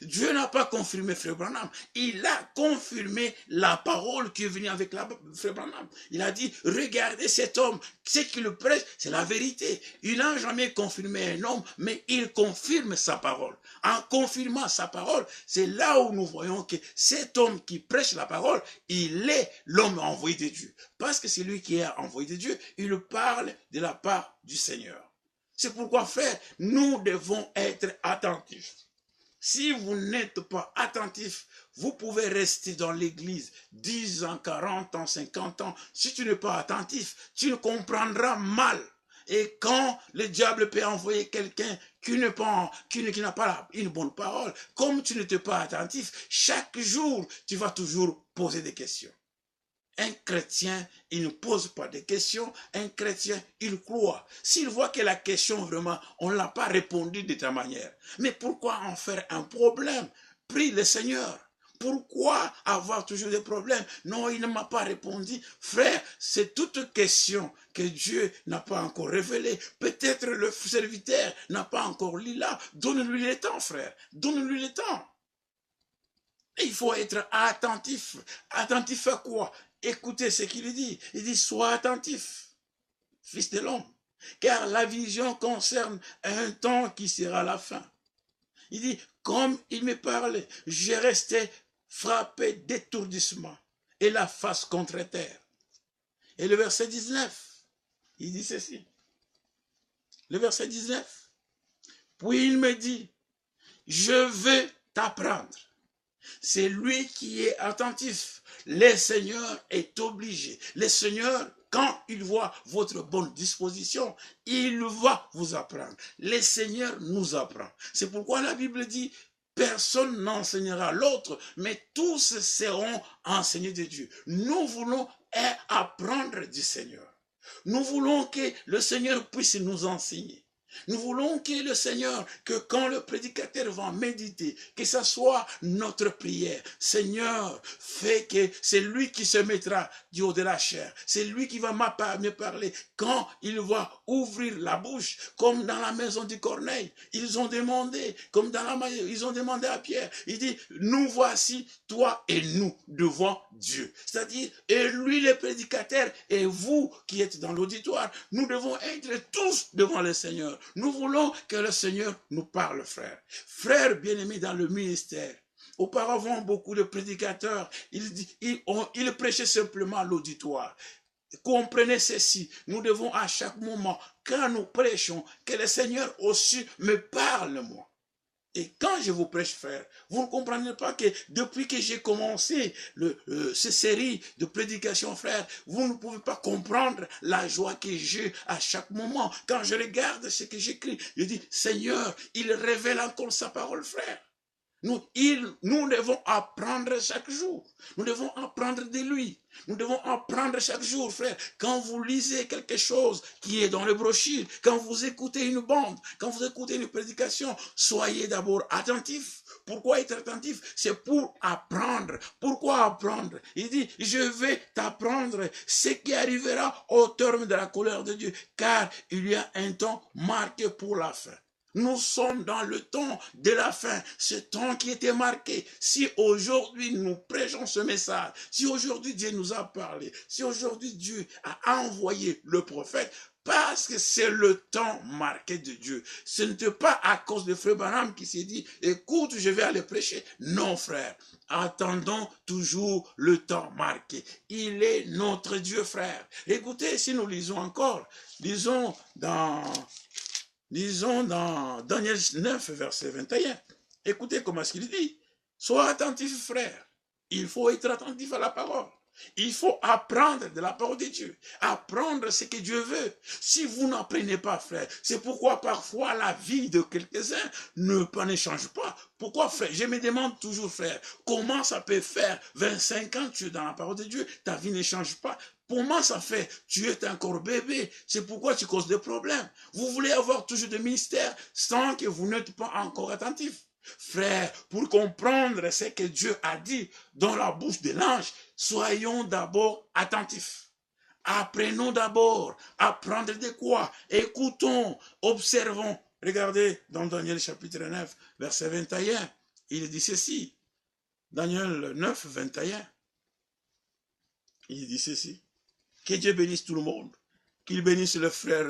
Dieu n'a pas confirmé Frère Branham. Il a confirmé la parole qui est venue avec Frère Branham. Il a dit, regardez cet homme, ce qu'il prêche, c'est la vérité. Il n'a jamais confirmé un homme, mais il confirme sa parole. En confirmant sa parole, c'est là où nous voyons que cet homme qui prêche la parole, il est l'homme envoyé de Dieu. Parce que c'est lui qui est envoyé de Dieu, il parle de la part du Seigneur. C'est pourquoi, frère, nous devons être attentifs. Si vous n'êtes pas attentif, vous pouvez rester dans l'église 10 ans, 40 ans, 50 ans. Si tu n'es pas attentif, tu comprendras mal. Et quand le diable peut envoyer quelqu'un qui n'a pas une bonne parole, comme tu n'étais pas attentif, chaque jour, tu vas toujours poser des questions. Un chrétien, il ne pose pas de questions. Un chrétien, il croit. S'il voit que la question, vraiment, on ne l'a pas répondu de ta manière. Mais pourquoi en faire un problème? Prie le Seigneur. Pourquoi avoir toujours des problèmes? Non, il ne m'a pas répondu. Frère, c'est toute question que Dieu n'a pas encore révélée. Peut-être le serviteur n'a pas encore lu là. Donne-lui le temps, frère. Donne-lui le temps. Et il faut être attentif. Attentif à quoi? Écoutez ce qu'il dit. Il dit, sois attentif, fils de l'homme, car la vision concerne un temps qui sera la fin. Il dit, comme il me parlait, je restais frappé d'étourdissement et la face contre terre. Et le verset 19, il dit ceci. Le verset 19. Puis il me dit, je vais t'apprendre. C'est lui qui est attentif. Le Seigneur est obligé. Le Seigneur, quand il voit votre bonne disposition, il va vous apprendre. Le Seigneur nous apprend. C'est pourquoi la Bible dit, personne n'enseignera l'autre, mais tous seront enseignés de Dieu. Nous voulons apprendre du Seigneur. Nous voulons que le Seigneur puisse nous enseigner. Nous voulons que le Seigneur, que quand le prédicateur va méditer, que ce soit notre prière. Seigneur, fais que c'est lui qui se mettra du haut de la chair. C'est lui qui va me parler. Quand il va ouvrir la bouche, comme dans la maison du Corneille, ils ont demandé, ils ont demandé à Pierre. Il dit, nous voici, toi et nous, devant Dieu. C'est-à-dire, et lui le prédicateur, et vous qui êtes dans l'auditoire, nous devons être tous devant le Seigneur. Nous voulons que le Seigneur nous parle, frère. Frère bien-aimé dans le ministère. Auparavant, beaucoup de prédicateurs, ils prêchaient simplement à l'auditoire. Comprenez ceci, nous devons à chaque moment, quand nous prêchons, que le Seigneur aussi me parle, moi. Et quand je vous prêche, frère, vous ne comprenez pas que depuis que j'ai commencé cette série de prédications, frère, vous ne pouvez pas comprendre la joie que j'ai à chaque moment. Quand je regarde ce que j'écris, je dis, Seigneur, il révèle encore sa parole, frère. Nous devons apprendre chaque jour. Nous devons apprendre de lui. Nous devons apprendre chaque jour, frère. Quand vous lisez quelque chose qui est dans le brochure, quand vous écoutez une bande, quand vous écoutez une prédication, soyez d'abord attentifs. Pourquoi être attentif? C'est pour apprendre. Pourquoi apprendre? Il dit, je vais t'apprendre ce qui arrivera au terme de la colère de Dieu, car il y a un temps marqué pour la fin. Nous sommes dans le temps de la fin, ce temps qui était marqué. Si aujourd'hui nous prêchons ce message, si aujourd'hui Dieu nous a parlé, si aujourd'hui Dieu a envoyé le prophète, parce que c'est le temps marqué de Dieu. Ce n'était pas à cause de Frère Branham qui s'est dit, écoute, je vais aller prêcher. Non, frère, attendons toujours le temps marqué. Il est notre Dieu, frère. Écoutez, si nous lisons encore, lisons dans Daniel 9, verset 21. Écoutez comment est-ce qu'il dit. Sois attentif, frère. Il faut être attentif à la parole. Il faut apprendre de la parole de Dieu. Apprendre ce que Dieu veut. Si vous n'apprenez pas, frère, c'est pourquoi parfois la vie de quelques-uns ne change pas. Pourquoi, frère? Je me demande toujours, frère, comment ça peut faire 25 ans tu es dans la parole de Dieu, ta vie ne change pas. Comment ça fait? Tu es encore bébé. C'est pourquoi tu causes des problèmes. Vous voulez avoir toujours des ministères sans que vous n'êtes pas encore attentif. Frère, pour comprendre ce que Dieu a dit dans la bouche de l'ange, soyons d'abord attentifs. Apprenons d'abord. Apprendre de quoi? Écoutons, observons. Regardez dans Daniel chapitre 9, verset 21. Il dit ceci. Daniel 9, 21. Il dit ceci. Que Dieu bénisse tout le monde. Qu'il bénisse le frère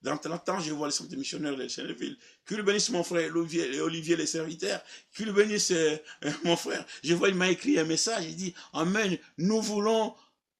dans 30 ans, je vois les centres missionnaires de Chenneville. Qu'il bénisse mon frère Olivier, les serviteurs. Qu'il bénisse mon frère. Je vois, il m'a écrit un message. Il dit, Amen, nous voulons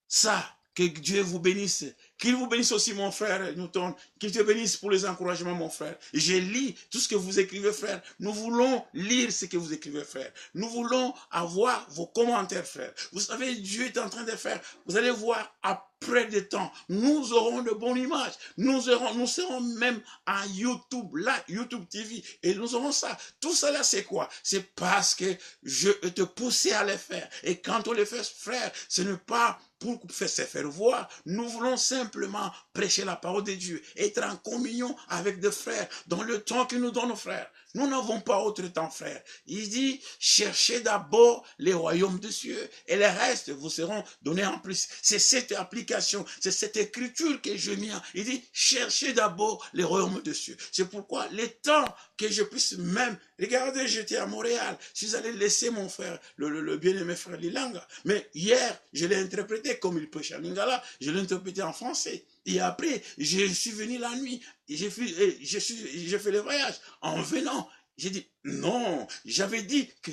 ça. Que Dieu vous bénisse. Qu'il vous bénisse aussi, mon frère Newton. Que Dieu bénisse pour les encouragements, mon frère. Je lis tout ce que vous écrivez, frère. Nous voulons lire ce que vous écrivez, frère. Nous voulons avoir vos commentaires, frère. Vous savez, Dieu est en train de faire. Vous allez voir, après des temps, nous aurons de bonnes images. Nous serons même à YouTube, là, YouTube TV. Et nous aurons ça. Tout cela, c'est quoi? C'est parce que je te poussais à les faire. Et quand on les fait, frère, ce n'est pas pour se faire voir. Nous voulons simplement prêcher la parole de Dieu, être en communion avec des frères dans le temps que nous donne, frères. Nous n'avons pas autre temps, frère. Il dit, cherchez d'abord les royaumes des cieux et les restes vous seront donnés en plus. C'est cette application, c'est cette écriture que je mets. Il dit, cherchez d'abord les royaumes des cieux. C'est pourquoi les temps que je puisse même, regardez, j'étais à Montréal, je suis allé laisser mon frère, le bien-aimé frère Lilanga. Mais hier, je l'ai interprété comme il prêche à Lingala, je l'ai interprété en français. Et après, je suis venu la nuit, j'ai fait le voyage. En venant, j'ai dit, non, j'avais dit que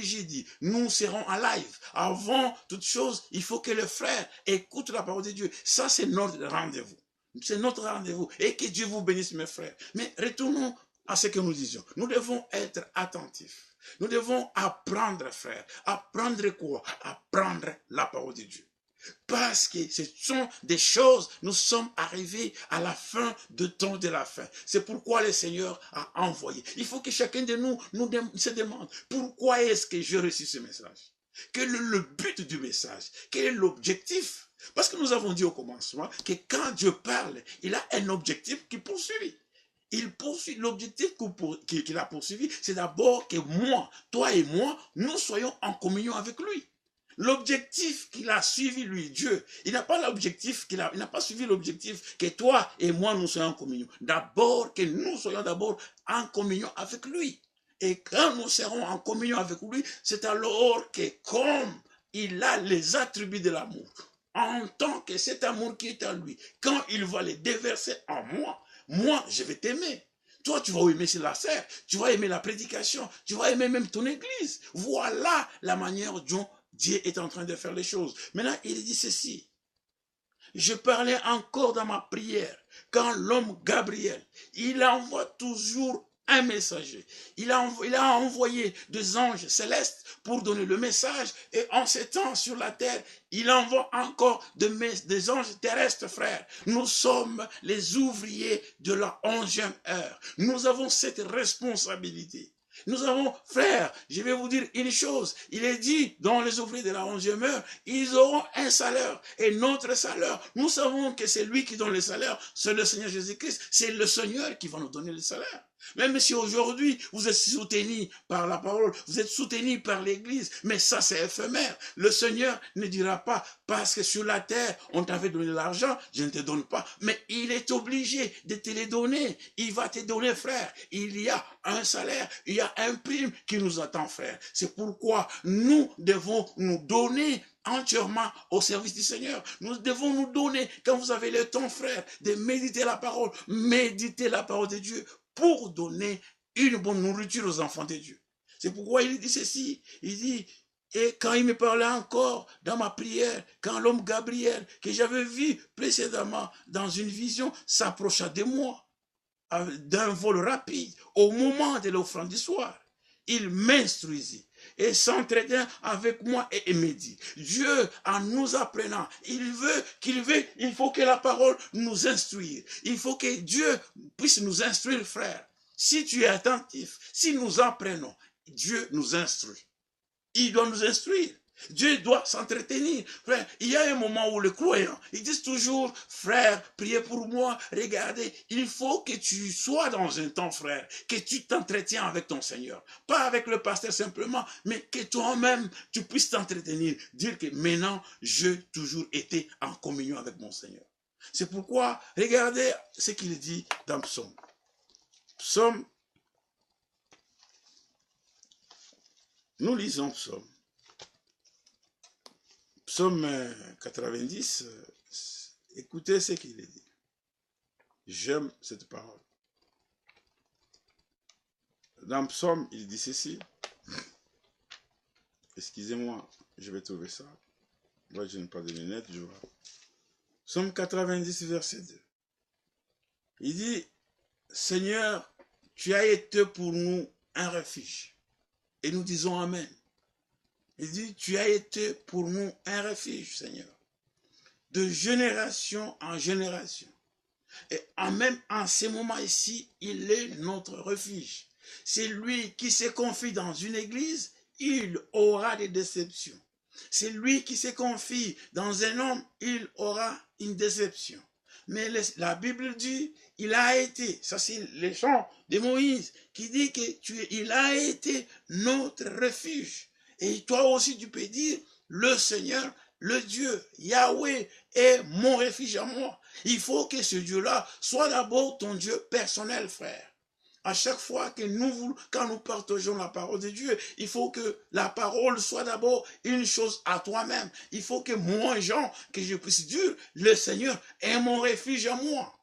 j'ai dit, nous serons en live. Avant toute chose, il faut que le frère écoute la parole de Dieu. Ça, c'est notre rendez-vous. C'est notre rendez-vous. Et que Dieu vous bénisse, mes frères. Mais retournons à ce que nous disions. Nous devons être attentifs. Nous devons apprendre, frère. Apprendre quoi? Apprendre la parole de Dieu. Parce que ce sont des choses, nous sommes arrivés à la fin de temps de la fin. C'est pourquoi le Seigneur a envoyé. Il faut que chacun de nous se demande, pourquoi est-ce que j'ai reçu ce message? Quel est le but du message? Quel est l'objectif? Parce que nous avons dit au commencement que quand Dieu parle, il a un objectif qui poursuit. Il poursuit l'objectif qu'il a poursuivi, c'est d'abord que moi, toi et moi, nous soyons en communion avec lui. L'objectif qu'il a suivi, lui, Dieu, il n'a pas suivi l'objectif que toi et moi, nous soyons en communion. D'abord, que nous soyons d'abord en communion avec lui. Et quand nous serons en communion avec lui, c'est alors que comme il a les attributs de l'amour, en tant que cet amour qui est en lui, quand il va les déverser en moi, moi, je vais t'aimer. Toi, tu vas aimer la serre, tu vas aimer la prédication, tu vas aimer même ton église. Voilà la manière dont Dieu est en train de faire les choses. Maintenant, il dit ceci. Je parlais encore dans ma prière quand l'homme Gabriel, il envoie toujours un messager. Il a envoyé des anges célestes pour donner le message, et en ces temps sur la terre, il envoie encore des anges terrestres, frères. Nous sommes les ouvriers de la 11e heure. Nous avons cette responsabilité. Nous avons, frère, je vais vous dire une chose. Il est dit dans les ouvriers de la 11e heure, ils auront un salaire. Et notre salaire, nous savons que c'est lui qui donne le salaire, c'est le Seigneur Jésus-Christ. C'est le Seigneur qui va nous donner le salaire. Même si aujourd'hui, vous êtes soutenus par la parole, vous êtes soutenus par l'église, mais ça c'est éphémère. Le Seigneur ne dira pas, parce que sur la terre, on t'avait donné l'argent, je ne te donne pas. Mais il est obligé de te les donner. Il va te donner, frère. Il y a un salaire, il y a un prime qui nous attend, frère. C'est pourquoi nous devons nous donner entièrement au service du Seigneur. Nous devons nous donner, quand vous avez le temps, frère, de méditer la parole de Dieu, pour donner une bonne nourriture aux enfants de Dieu. C'est pourquoi il dit ceci. Il dit, et quand il me parlait encore dans ma prière, quand l'homme Gabriel, que j'avais vu précédemment dans une vision, s'approcha de moi d'un vol rapide au moment de l'offrande du soir, il m'instruisit et s'entretient avec moi et me dit, Dieu, en nous apprenant, il faut que la parole nous instruise. Il faut que Dieu puisse nous instruire, frère. Si tu es attentif, si nous apprenons, Dieu nous instruit. Il doit nous instruire. Dieu doit s'entretenir. Frère, il y a un moment où les croyants, ils disent toujours, frère, priez pour moi, regardez, il faut que tu sois dans un temps, frère, que tu t'entretiens avec ton Seigneur. Pas avec le pasteur simplement, mais que toi-même, tu puisses t'entretenir. Dire que maintenant, j'ai toujours été en communion avec mon Seigneur. C'est pourquoi, regardez ce qu'il dit dans Psaume. Nous lisons Psaume. Psaume 90, écoutez ce qu'il dit. J'aime cette parole. Dans Psaume, il dit ceci. Excusez-moi, je vais trouver ça. Moi, je n'ai pas de lunettes, je vois. Psaume 90, verset 2. Il dit, Seigneur, tu as été pour nous un refuge. Et nous disons Amen. Il dit, tu as été pour nous un refuge, Seigneur, de génération en génération. Et même en ce moment ici, il est notre refuge. C'est lui qui se confie dans une église, il aura des déceptions. C'est lui qui se confie dans un homme, il aura une déception. Mais la Bible dit, il a été, ça c'est le chant de Moïse, qui dit qu'il a été notre refuge. Et toi aussi, tu peux dire, le Seigneur, le Dieu, Yahweh, est mon refuge à moi. Il faut que ce Dieu-là soit d'abord ton Dieu personnel, frère. À chaque fois que quand nous partageons la parole de Dieu, il faut que la parole soit d'abord une chose à toi-même. Il faut que moi, Jean, que je puisse dire, le Seigneur est mon refuge à moi.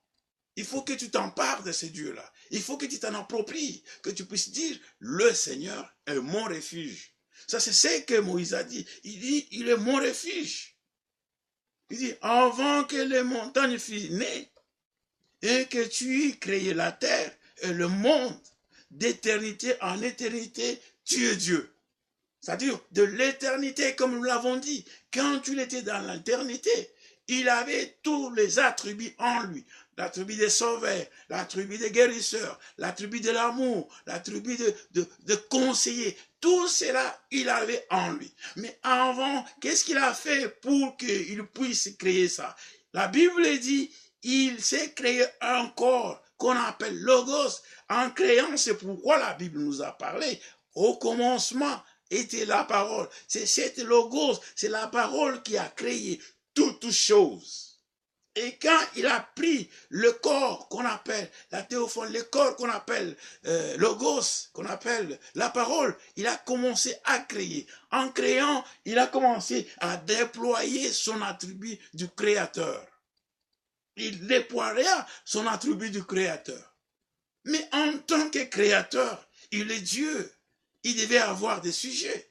Il faut que tu t'empares de ce Dieu-là. Il faut que tu t'en appropries, que tu puisses dire, le Seigneur est mon refuge. Ça, c'est ce que Moïse a dit. Il dit, il est mon refuge. Il dit, avant que les montagnes fussent nées, et que tu aies créé la terre et le monde, d'éternité en éternité, tu es Dieu. C'est-à-dire, de l'éternité, comme nous l'avons dit, quand tu étais dans l'éternité, il avait tous les attributs en lui. L'attribut des sauveurs, l'attribut des guérisseurs, l'attribut de l'amour, l'attribut de conseiller. Tout cela, il avait en lui. Mais avant, qu'est-ce qu'il a fait pour qu'il puisse créer ça? La Bible dit, il s'est créé un corps qu'on appelle Logos. En créant, c'est pourquoi la Bible nous a parlé. Au commencement était la parole. C'est cette Logos, c'est la parole qui a créé toutes choses. Et quand il a pris le corps qu'on appelle la théophone, le corps qu'on appelle Logos, qu'on appelle la parole, il a commencé à créer. En créant, il a commencé à déployer son attribut du créateur. il déploierait son attribut du créateur. Mais en tant que créateur, il est Dieu. Il devait avoir des sujets.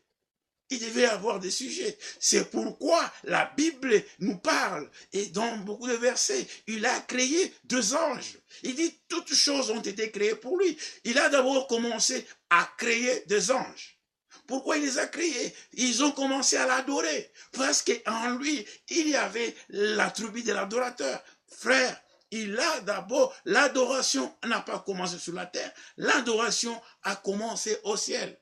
Il devait avoir des sujets. C'est pourquoi la Bible nous parle, et dans beaucoup de versets, il a créé 2 anges. Il dit toutes choses ont été créées pour lui. Il a d'abord commencé à créer des anges. Pourquoi il les a créés? Ils ont commencé à l'adorer. Parce qu'en lui, il y avait l'attribut de l'adorateur. Frère, il a d'abord, l'adoration n'a pas commencé sur la terre. L'adoration a commencé au ciel.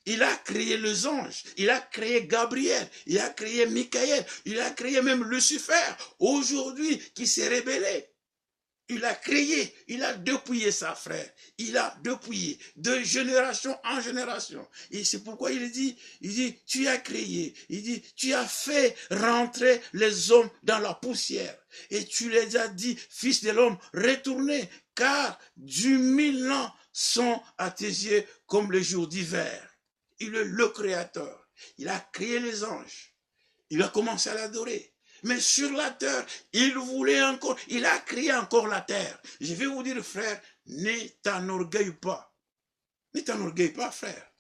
Il a créé les anges, il a créé Gabriel, il a créé Michael, il a créé même Lucifer, aujourd'hui qui s'est rebellé. Il a créé, il a dépouillé sa frère, il a dépouillé de génération en génération. Et c'est pourquoi il dit, tu as créé, il dit, tu as fait rentrer les hommes dans la poussière. Et tu les as dit, fils de l'homme, retournez, car du 1000 ans sont à tes yeux comme le jour d'hiver. Il est le créateur. Il a créé les anges. Il a commencé à l'adorer. Mais sur la terre, il voulait encore, il a créé encore la terre. Je vais vous dire, frère, ne t'enorgueille pas. Ne t'enorgueille pas, frère.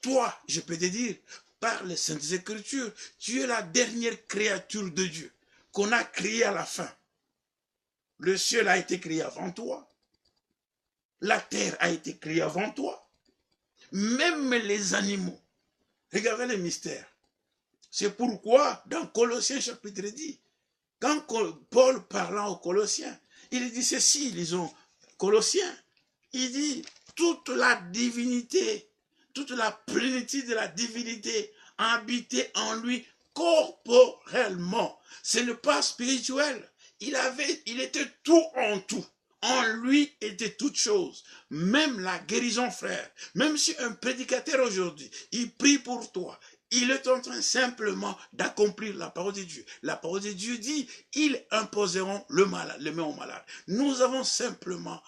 Toi, je peux te dire, par les Saintes Écritures, tu es la dernière créature de Dieu qu'on a créée à la fin. Le ciel a été créé avant toi. La terre a été créée avant toi. Même les animaux. Regardez les mystères. C'est pourquoi, dans Colossiens chapitre 10, quand Paul parlant aux Colossiens, il dit ceci, lisons Colossiens, il dit, toute la divinité, toute la plénitude de la divinité habitait en lui corporellement. Ce n'est pas spirituel. Il était tout en tout. En lui était toute chose, même la guérison, frère. Même si un prédicateur aujourd'hui, il prie pour toi, il est en train simplement d'accomplir la parole de Dieu. La parole de Dieu dit, ils imposeront les mains aux malades. Nous avons simplement,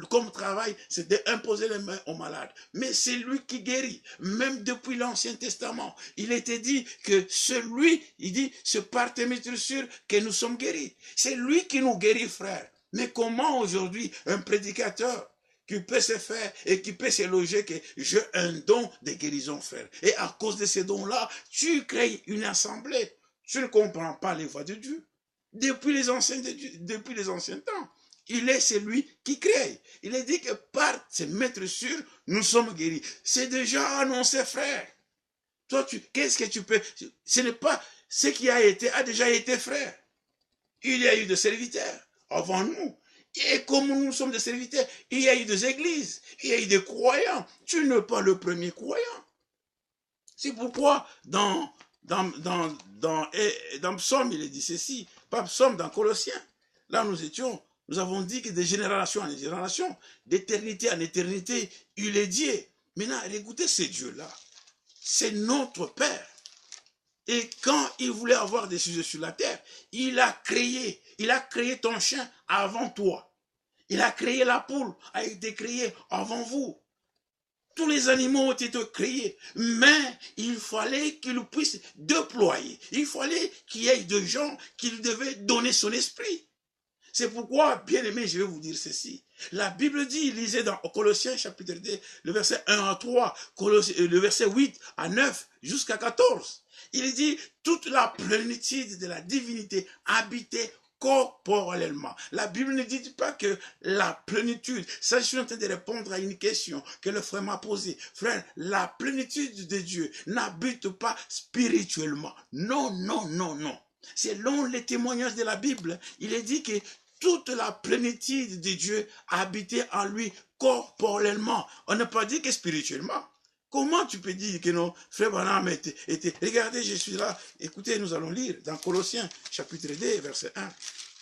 comme travail, c'est d'imposer les mains aux malades. Mais c'est lui qui guérit. Même depuis l'Ancien Testament, il était dit que celui, il dit, c'est par tes sûr que nous sommes guéris. C'est lui qui nous guérit, frère. Mais comment aujourd'hui un prédicateur qui peut se faire et qui peut se loger que j'ai un don de guérison, frère. Et à cause de ces dons-là, tu crées une assemblée. Tu ne comprends pas les voies de Dieu. Depuis les anciens temps, il est celui qui crée. Il est dit que par ses maîtres sûrs, nous sommes guéris. C'est déjà annoncé, frère. Toi, qu'est-ce que tu peux... Ce n'est pas ce qui a déjà été, frère. Il y a eu des serviteurs avant nous. Et comme nous sommes des serviteurs, il y a eu des églises, il y a eu des croyants. Tu n'es pas le premier croyant. C'est pourquoi dans Psaume, il est dit ceci, pas Psaume, dans Colossiens. Là, nous avons dit que de génération en génération, d'éternité en éternité, il est Dieu. Maintenant, écoutez ce Dieu-là. C'est notre Père. Et quand il voulait avoir des sujets sur la terre, il a créé ton chien avant toi. Il a créé la poule, a été créée avant vous. Tous les animaux ont été créés, mais il fallait qu'il puisse déployer. Il fallait qu'il y ait des gens qui devaient donner son esprit. C'est pourquoi, bien aimé, je vais vous dire ceci. La Bible dit, lisez dans Colossiens chapitre 2, le verset 1 à 3, le verset 8 à 9 jusqu'à 14. Il dit, toute la plénitude de la divinité habitait corporellement. La Bible ne dit pas que la plénitude, ça je suis en train de répondre à une question que le frère m'a posée. Frère, la plénitude de Dieu n'habite pas spirituellement. Non, non, non, non. Selon les témoignages de la Bible, il est dit que toute la plénitude de Dieu habitait en lui corporellement. On n'a pas dit que spirituellement. Comment tu peux dire que nos frères Branham étaient... Regardez, je suis là. Écoutez, nous allons lire dans Colossiens, chapitre 2, verset 1.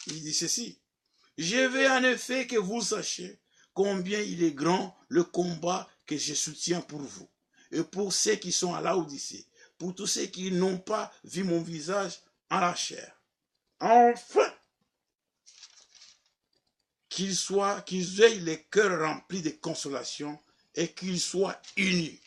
Il dit ceci. « Je veux en effet que vous sachiez combien il est grand le combat que je soutiens pour vous, et pour ceux qui sont à Laodicée, pour tous ceux qui n'ont pas vu mon visage en la chair. Enfin, qu'ils aient les cœurs remplis de consolation et qu'ils soient unis. »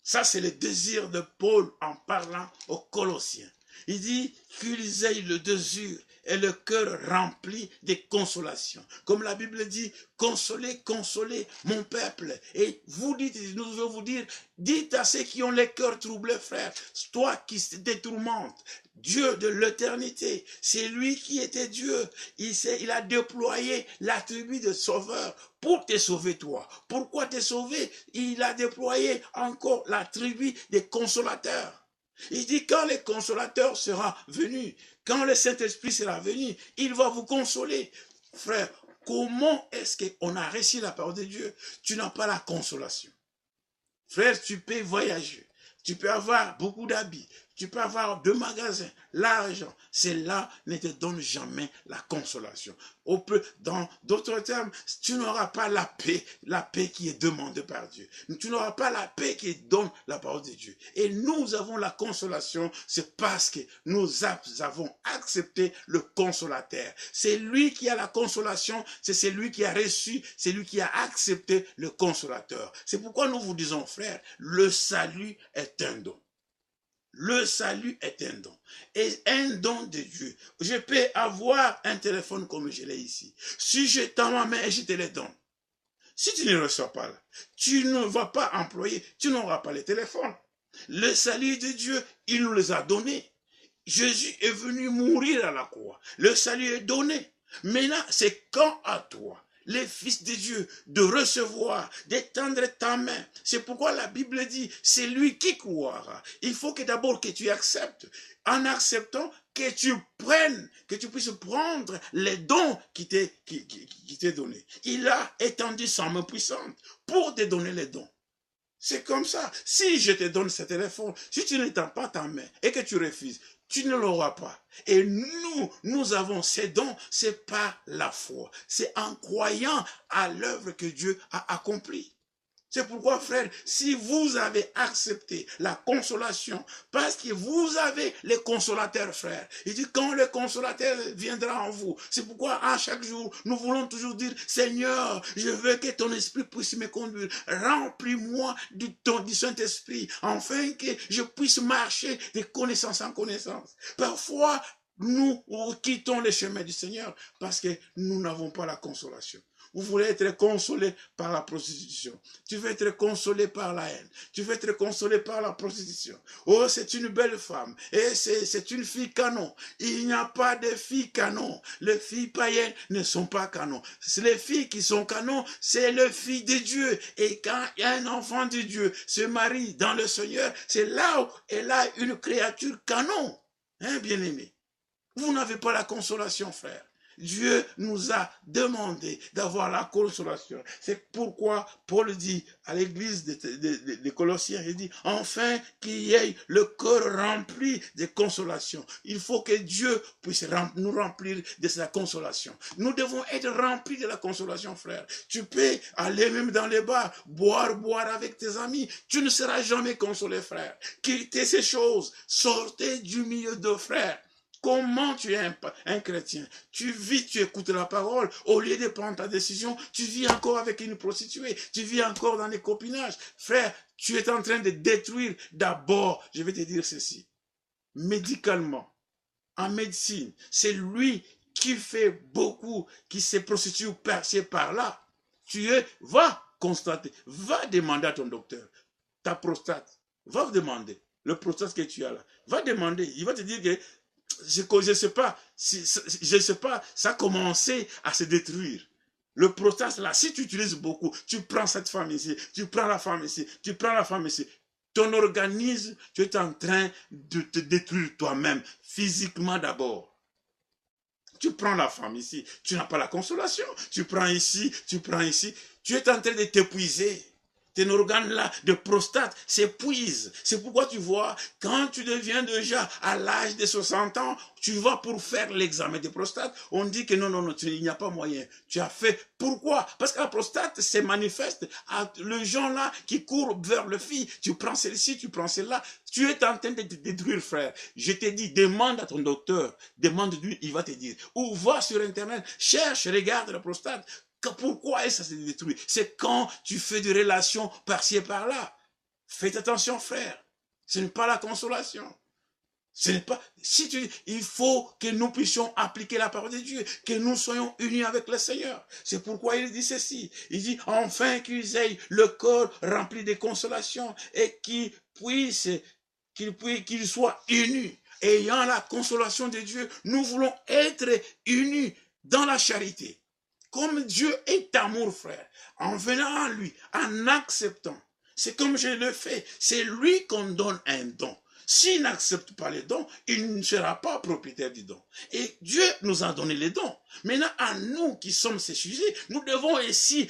Ça, c'est le désir de Paul en parlant aux Colossiens. Il dit qu'ils aient le désir et le cœur rempli de consolation. Comme la Bible dit, consolez, consolez mon peuple. Et vous dites, nous devons vous dire, dites à ceux qui ont les cœurs troublés, frère, toi qui te tourmente, Dieu de l'éternité, c'est lui qui était Dieu. Il a déployé l'attribut de sauveur pour te sauver toi. Pourquoi te sauver? Il a déployé encore l'attribut des consolateurs. Il dit quand le consolateur sera venu, quand le Saint-Esprit sera venu, il va vous consoler. Frère, comment est-ce qu'on a reçu la parole de Dieu? Tu n'as pas la consolation. Frère, tu peux voyager, tu peux avoir beaucoup d'habits, tu peux avoir 2 magasins, l'argent, cela ne te donne jamais la consolation. Dans d'autres termes, tu n'auras pas la paix qui est demandée par Dieu. Tu n'auras pas la paix qui donne la parole de Dieu. Et nous avons la consolation, c'est parce que nous avons accepté le consolateur. C'est lui qui a la consolation, c'est celui qui a reçu, c'est lui qui a accepté le consolateur. C'est pourquoi nous vous disons, frère, le salut est un don. Le salut est un don. Et un don de Dieu. Je peux avoir un téléphone comme je l'ai ici. Si je tends ma main et je te le donne. Si tu ne le reçois pas là, tu ne vas pas employer, tu n'auras pas le téléphone. Le salut de Dieu, il nous les a donnés. Jésus est venu mourir à la croix. Le salut est donné. Maintenant, c'est quand à toi, les fils de Dieu, de recevoir, d'étendre ta main. C'est pourquoi la Bible dit, c'est lui qui croira. Il faut que d'abord que tu acceptes. En acceptant, que tu prennes, que tu puisses prendre les dons qui t'est donné. Il a étendu sa main puissante pour te donner les dons. C'est comme ça. Si je te donne ce téléphone, si tu n'étends pas ta main et que tu refuses, tu ne l'auras pas. Et nous avons ces dons, c'est pas la foi. C'est en croyant à l'œuvre que Dieu a accomplie. C'est pourquoi, frère, si vous avez accepté la consolation, parce que vous avez les consolateurs, frère, il dit quand le consolateur viendra en vous, c'est pourquoi à chaque jour, nous voulons toujours dire, Seigneur, je veux que ton esprit puisse me conduire, remplis-moi du Saint-Esprit, afin que je puisse marcher de connaissance en connaissance. Parfois, nous quittons le chemin du Seigneur parce que nous n'avons pas la consolation. Vous voulez être consolé par la prostitution. Tu veux être consolé par la haine. Tu veux être consolé par la prostitution. Oh, c'est une belle femme. Et c'est une fille canon. Il n'y a pas de filles canon. Les filles païennes ne sont pas canon. Les filles qui sont canon, c'est les filles de Dieu. Et quand un enfant de Dieu se marie dans le Seigneur, c'est là où elle a une créature canon. Hein, bien-aimé? Vous n'avez pas la consolation, frère. Dieu nous a demandé d'avoir la consolation. C'est pourquoi Paul dit à l'église des Colossiens, il dit, enfin qu'il y ait le cœur rempli de consolation. Il faut que Dieu puisse nous remplir de sa consolation. Nous devons être remplis de la consolation, frère. Tu peux aller même dans les bars, boire avec tes amis. Tu ne seras jamais consolé, frère. Quittez ces choses. Sortez du milieu de frères. Comment tu es un chrétien? Tu vis, tu écoutes la parole, au lieu de prendre ta décision, tu vis encore avec une prostituée, tu vis encore dans les copinages. Frère, tu es en train de détruire d'abord, je vais te dire ceci, médicalement, en médecine, c'est lui qui fait beaucoup, qui se prostitue par-ci par-là. Va constater, va demander à ton docteur, ta prostate, va demander, le prostate que tu as là, va demander, il va te dire que je sais pas, ça a commencé à se détruire. Le prostate là, si tu utilises beaucoup, tu prends cette femme ici, tu prends la femme ici, tu prends la femme ici. Ton organisme, tu es en train de te détruire toi-même, physiquement d'abord. Tu prends la femme ici, tu n'as pas la consolation. Tu prends ici, tu es en train de t'épuiser. Tes organes-là de prostate s'épuisent. C'est pourquoi tu vois, quand tu deviens déjà à l'âge de 60 ans, tu vas pour faire l'examen de prostate. On dit que non, il n'y a pas moyen. Tu as fait. Pourquoi? Parce que la prostate se manifeste à le gens-là qui court vers le fille. Tu prends celle-ci, tu prends celle-là. Tu es en train de te détruire, frère. Je te dis, demande à ton docteur. Demande-lui, il va te dire. Ou va sur Internet, cherche, regarde la prostate. Pourquoi ça se détruit? C'est quand tu fais des relations par-ci et par-là. Faites attention, frère. Ce n'est pas la consolation. Ce n'est pas, il faut que nous puissions appliquer la parole de Dieu, que nous soyons unis avec le Seigneur. C'est pourquoi il dit ceci. Il dit, enfin qu'ils aient le corps rempli de consolation et qu'ils soient unis. Ayant la consolation de Dieu, nous voulons être unis dans la charité. Comme Dieu est amour, frère, en venant à lui, en acceptant. C'est comme je le fais. C'est lui qu'on donne un don. S'il n'accepte pas les dons, il ne sera pas propriétaire du don. Et Dieu nous a donné les dons. Maintenant, à nous qui sommes ces sujets, nous devons ici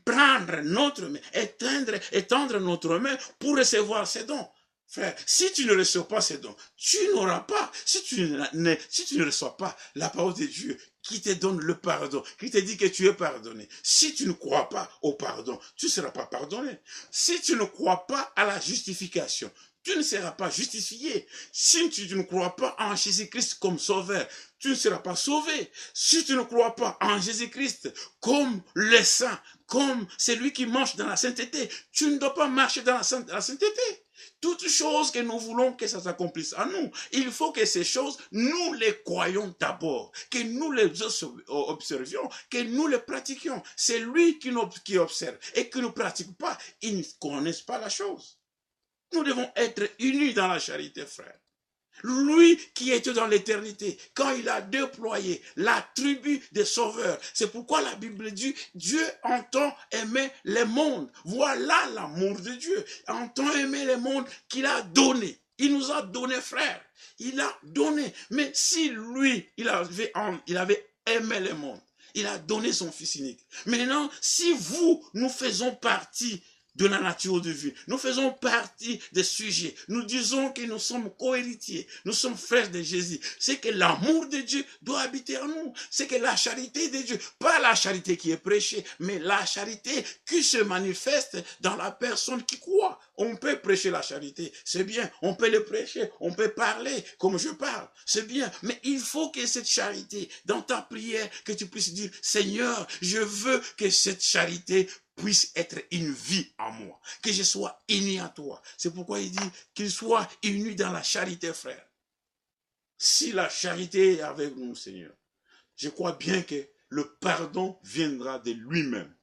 prendre notre main, étendre notre main pour recevoir ces dons. Frère, si tu ne reçois pas ces dons, tu n'auras pas, si tu ne reçois pas la parole de Dieu qui te donne le pardon, qui te dit que tu es pardonné, si tu ne crois pas au pardon, tu ne seras pas pardonné. Si tu ne crois pas à la justification, tu ne seras pas justifié. Si tu ne crois pas en Jésus-Christ comme sauveur, tu ne seras pas sauvé. Si tu ne crois pas en Jésus-Christ comme le saint, comme celui qui marche dans la sainteté, tu ne dois pas marcher dans la sainteté. Toutes choses que nous voulons que ça s'accomplisse à nous, il faut que ces choses, nous les croyons d'abord, que nous les observions, que nous les pratiquions. C'est lui qui observe et qui ne pratique pas, ils ne connaissent pas la chose. Nous devons être unis dans la charité, frère. Lui qui était dans l'éternité, quand il a déployé la tribu des sauveurs, c'est pourquoi la Bible dit, Dieu entend aimer le monde. Voilà l'amour de Dieu. Entend aimer le monde qu'il a donné. Il nous a donné, frère. Il a donné. Mais si lui, il avait aimé le monde, il a donné son Fils unique. Maintenant, si nous faisons partie de la nature divine, nous faisons partie des sujets, nous disons que nous sommes co-héritiers, nous sommes frères de Jésus, c'est que l'amour de Dieu doit habiter en nous, c'est que la charité de Dieu, pas la charité qui est prêchée, mais la charité qui se manifeste dans la personne qui croit. On peut prêcher la charité, c'est bien, on peut le prêcher, on peut parler comme je parle, c'est bien, mais il faut que cette charité, dans ta prière, que tu puisses dire, Seigneur, je veux que cette charité puisse être une vie en moi, que je sois uni à toi. C'est pourquoi il dit qu'il soit uni dans la charité, frère. Si la charité est avec nous, Seigneur, je crois bien que le pardon viendra de lui-même.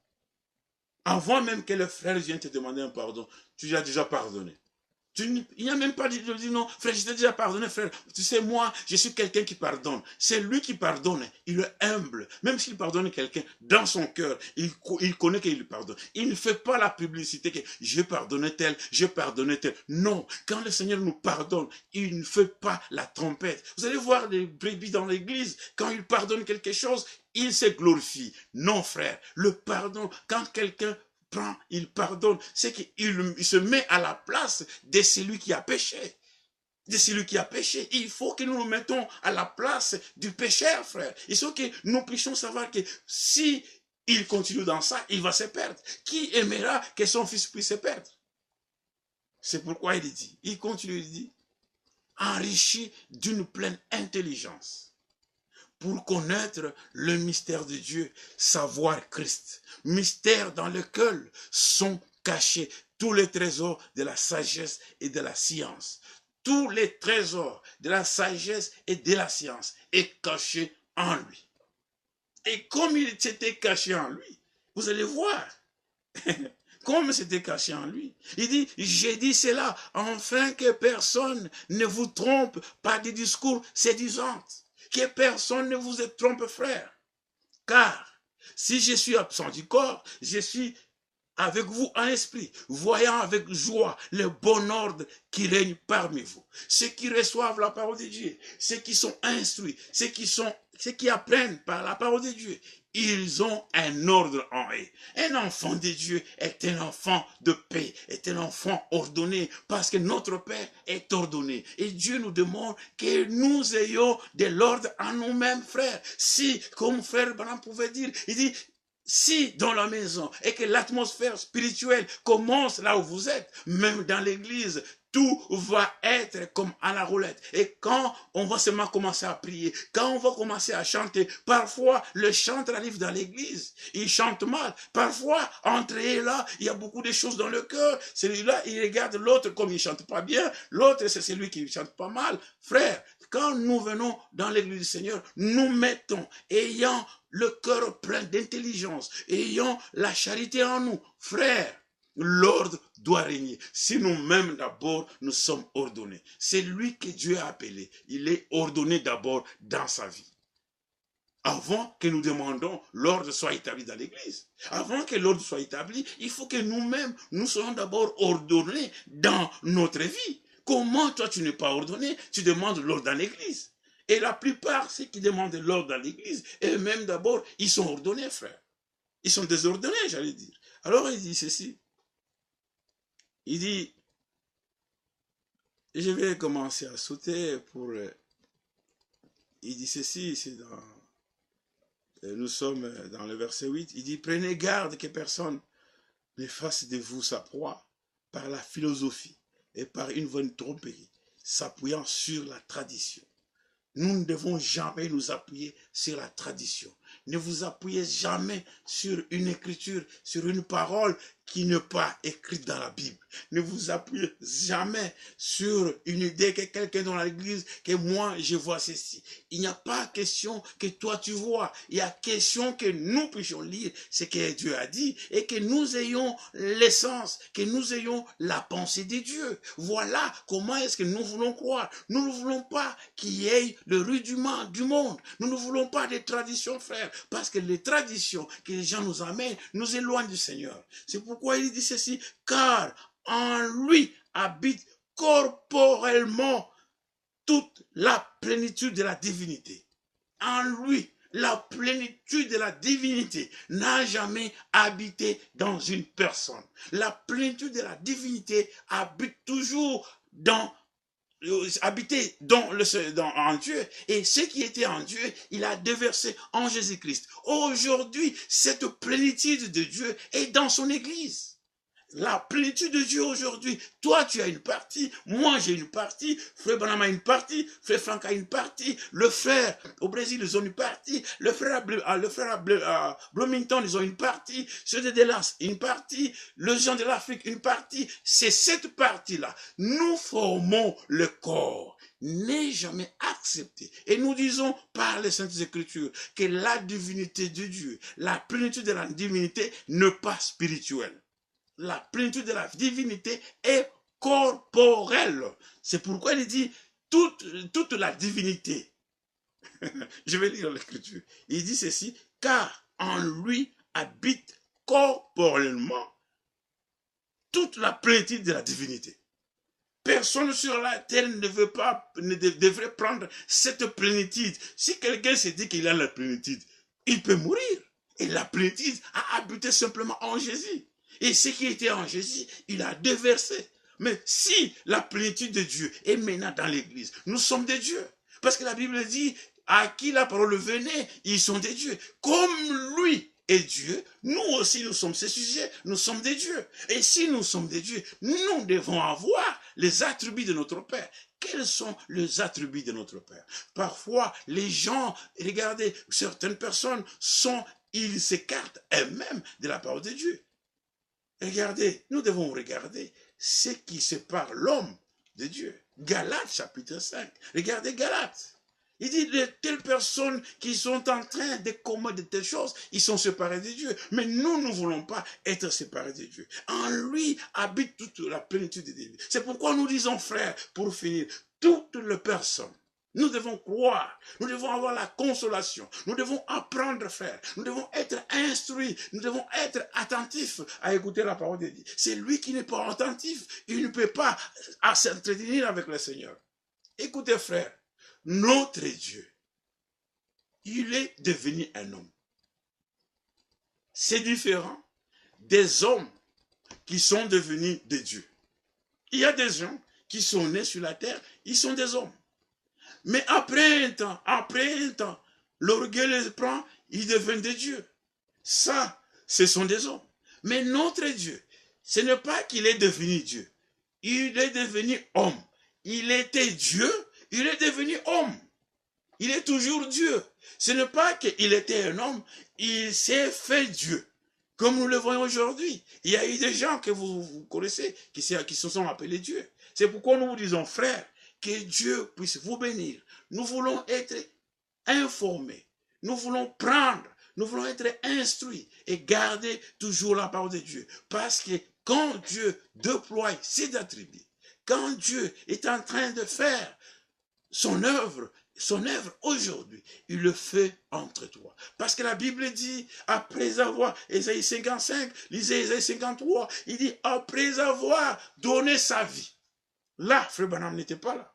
Avant même que le frère vienne te demander un pardon, tu lui as déjà pardonné. Il n'y a même pas dit non, frère, je t'ai déjà pardonné, frère. Tu sais, moi, je suis quelqu'un qui pardonne. C'est lui qui pardonne. Il est humble. Même s'il pardonne quelqu'un, dans son cœur, il connaît qu'il pardonne. Il ne fait pas la publicité que j'ai pardonné tel, j'ai pardonné tel. Non, quand le Seigneur nous pardonne, il ne fait pas la trompette. Vous allez voir les brebis dans l'église, quand il pardonne quelque chose, il se glorifie. Non, frère, le pardon, quand quelqu'un il pardonne, c'est qu'il se met à la place de celui qui a péché. De celui qui a péché. Il faut que nous nous mettons à la place du pécheur, frère. Il faut que nous puissions savoir que si il continue dans ça, il va se perdre. Qui aimera que son fils puisse se perdre? C'est pourquoi il dit, il continue, il dit, enrichi d'une pleine intelligence, pour connaître le mystère de Dieu, savoir Christ. Mystère dans lequel sont cachés tous les trésors de la sagesse et de la science. Tous les trésors de la sagesse et de la science est caché en lui. Et comme il s'était caché en lui, vous allez voir, comme c'était caché en lui. Il dit, j'ai dit cela, afin que personne ne vous trompe par des discours séduisants. Que personne ne vous trompe, frère. Car si je suis absent du corps, je suis avec vous en esprit, voyant avec joie le bon ordre qui règne parmi vous. Ceux qui reçoivent la parole de Dieu, ceux qui sont instruits, ceux qui apprennent par la parole de Dieu, ils ont un ordre en eux. Un enfant de Dieu est un enfant de paix, est un enfant ordonné, parce que notre Père est ordonné. Et Dieu nous demande que nous ayons de l'ordre en nous-mêmes, frères. Si, comme frère Branham pouvait dire, il dit, si dans la maison et que l'atmosphère spirituelle commence là où vous êtes, même dans l'église, tout va être comme à la roulette. Et quand on va seulement commencer à prier, quand on va commencer à chanter, parfois le chanteur arrive dans l'église, il chante mal. Parfois, entre et là, il y a beaucoup de choses dans le cœur. Celui-là, il regarde l'autre comme il chante pas bien. L'autre, c'est celui qui chante pas mal. Frère, quand nous venons dans l'église du Seigneur, nous mettons, ayant le cœur plein d'intelligence, ayant la charité en nous, frère, l'ordre doit régner. Si nous-mêmes d'abord, nous sommes ordonnés. C'est lui que Dieu a appelé. Il est ordonné d'abord dans sa vie. Avant que nous demandons l'ordre soit établi dans l'église. Avant que l'ordre soit établi, il faut que nous-mêmes, nous soyons d'abord ordonnés dans notre vie. Comment toi tu n'es pas ordonné? Tu demandes l'ordre dans l'église. Et la plupart, ceux qui demandent l'ordre dans l'église, eux-mêmes d'abord, ils sont ordonnés, frère. Ils sont désordonnés, j'allais dire. Alors il dit ceci. Il dit, je vais commencer à sauter pour... Il dit ceci, c'est dans... Nous sommes dans le verset 8. Il dit, prenez garde que personne ne fasse de vous sa proie par la philosophie et par une vaine tromperie, s'appuyant sur la tradition. Nous ne devons jamais nous appuyer sur la tradition. Ne vous appuyez jamais sur une écriture, sur une parole qui n'est pas écrite dans la Bible. Ne vous appuyez jamais sur une idée que quelqu'un dans l'église, que moi je vois ceci. Il n'y a pas question que toi tu vois. Il y a question que nous puissions lire ce que Dieu a dit et que nous ayons l'essence, que nous ayons la pensée de Dieu. Voilà comment est-ce que nous voulons croire. Nous ne voulons pas qu'il y ait le rudiment du monde. Nous ne voulons pas des traditions, frère, parce que les traditions que les gens nous amènent nous éloignent du Seigneur. C'est pourquoi il dit ceci, car en lui habite corporellement toute la plénitude de la divinité. En lui, la plénitude de la divinité n'a jamais habité dans une personne. La plénitude de la divinité habite toujours habité en Dieu, et ce qui était en Dieu, il a déversé en Jésus-Christ. Aujourd'hui, cette plénitude de Dieu est dans son Église. La plénitude de Dieu aujourd'hui, toi tu as une partie, moi j'ai une partie, frère Branham a une partie, frère Franck a une partie, le frère au Brésil ils ont une partie, le frère à Bloomington ils ont une partie, ceux de Dallas une partie, les gens de l'Afrique une partie. C'est cette partie-là. Nous formons le corps. N'est jamais accepté. Et nous disons par les Saintes Écritures que la divinité de Dieu, la plénitude de la divinité n'est pas spirituelle. La plénitude de la divinité est corporelle. C'est pourquoi il dit toute la divinité. Je vais lire l'écriture. Il dit ceci, car en lui habite corporellement toute la plénitude de la divinité. Personne sur la terre ne devrait prendre cette plénitude. Si quelqu'un se dit qu'il a la plénitude, il peut mourir. Et la plénitude a habité simplement en Jésus. Et ce qui était en Jésus, il a déversé. Mais si la plénitude de Dieu est maintenant dans l'église, nous sommes des dieux. Parce que la Bible dit, à qui la parole venait, ils sont des dieux. Comme lui est Dieu, nous aussi nous sommes ses sujets, nous sommes des dieux. Et si nous sommes des dieux, nous devons avoir les attributs de notre Père. Quels sont les attributs de notre Père? Parfois, les gens, regardez, certaines personnes ils s'écartent elles-mêmes de la parole de Dieu. Regardez, nous devons regarder ce qui sépare l'homme de Dieu. Galates chapitre 5. Regardez Galates. Il dit de telles personnes qui sont en train de commettre de telles choses, ils sont séparés de Dieu. Mais nous ne voulons pas être séparés de Dieu. En lui habite toute la plénitude de Dieu. C'est pourquoi nous disons, frères, pour finir, toutes les personnes, nous devons croire, nous devons avoir la consolation, nous devons apprendre, frère, nous devons être instruits, nous devons être attentifs à écouter la parole de Dieu. C'est lui qui n'est pas attentif, il ne peut pas s'entretenir avec le Seigneur. Écoutez, frère, notre Dieu, il est devenu un homme. C'est différent des hommes qui sont devenus des dieux. Il y a des gens qui sont nés sur la terre, ils sont des hommes. Mais après un temps, l'orgueil les prend, ils deviennent des dieux. Ça, ce sont des hommes. Mais notre Dieu, ce n'est pas qu'il est devenu Dieu. Il est devenu homme. Il était Dieu, il est devenu homme. Il est toujours Dieu. Ce n'est pas qu'il était un homme, il s'est fait Dieu. Comme nous le voyons aujourd'hui. Il y a eu des gens que vous connaissez qui se sont appelés Dieu. C'est pourquoi nous vous disons, frères, que Dieu puisse vous bénir. Nous voulons être informés. Nous voulons prendre. Nous voulons être instruits et garder toujours la parole de Dieu. Parce que quand Dieu déploie ses attributs, quand Dieu est en train de faire son œuvre aujourd'hui, il le fait entre toi. Parce que la Bible dit, après avoir, Ésaïe 55, lisez Ésaïe 53, il dit, après avoir donné sa vie. Là, Frère Branham n'était pas là.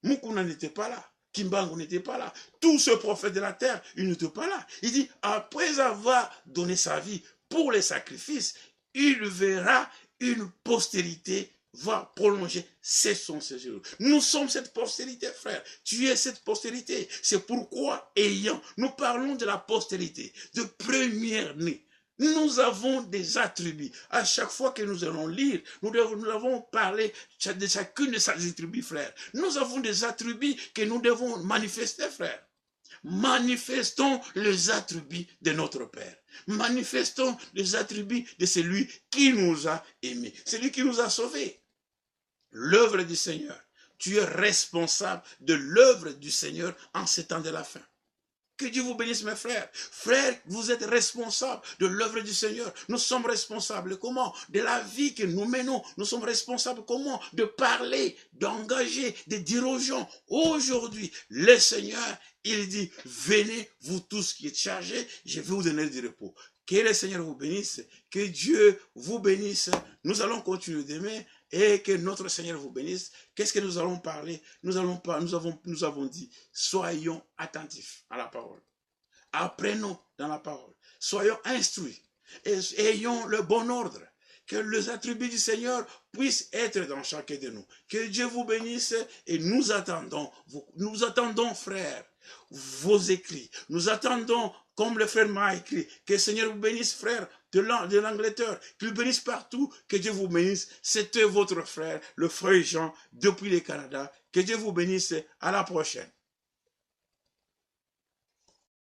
Mukuna n'était pas là. Kimbangu n'était pas là. Tous ces prophètes de la terre, ils n'étaient pas là. Il dit, après avoir donné sa vie pour les sacrifices, il verra une postérité va prolonger son séjour. Nous sommes cette postérité, frère. Tu es cette postérité. C'est pourquoi, nous parlons de la postérité, de première-né. Nous avons des attributs. À chaque fois que nous allons lire, nous avons parlé de chacune de ces attributs, frère. Nous avons des attributs que nous devons manifester, frère. Manifestons les attributs de notre Père. Manifestons les attributs de celui qui nous a aimés, celui qui nous a sauvés. L'œuvre du Seigneur. Tu es responsable de l'œuvre du Seigneur en ces temps de la fin. Que Dieu vous bénisse, mes frères. Frères, vous êtes responsables de l'œuvre du Seigneur. Nous sommes responsables comment? De la vie que nous menons. Nous sommes responsables comment? De parler, d'engager, de dire aux gens. Aujourd'hui, le Seigneur, il dit, venez, vous tous qui êtes chargés, je vais vous donner du repos. Que le Seigneur vous bénisse. Que Dieu vous bénisse. Nous allons continuer demain. Et que notre Seigneur vous bénisse. Qu'est-ce que nous allons parler? Nous avons dit, soyons attentifs à la parole. Apprenons dans la parole. Soyons instruits. Et ayons le bon ordre. Que les attributs du Seigneur puissent être dans chacun de nous. Que Dieu vous bénisse et nous attendons, frères, vos écrits. Nous attendons, comme le frère m'a écrit, que le Seigneur vous bénisse, frère, de l'Angleterre, qu'il bénisse partout, que Dieu vous bénisse. C'était votre frère, le frère Jean, depuis le Canada. Que Dieu vous bénisse. À la prochaine.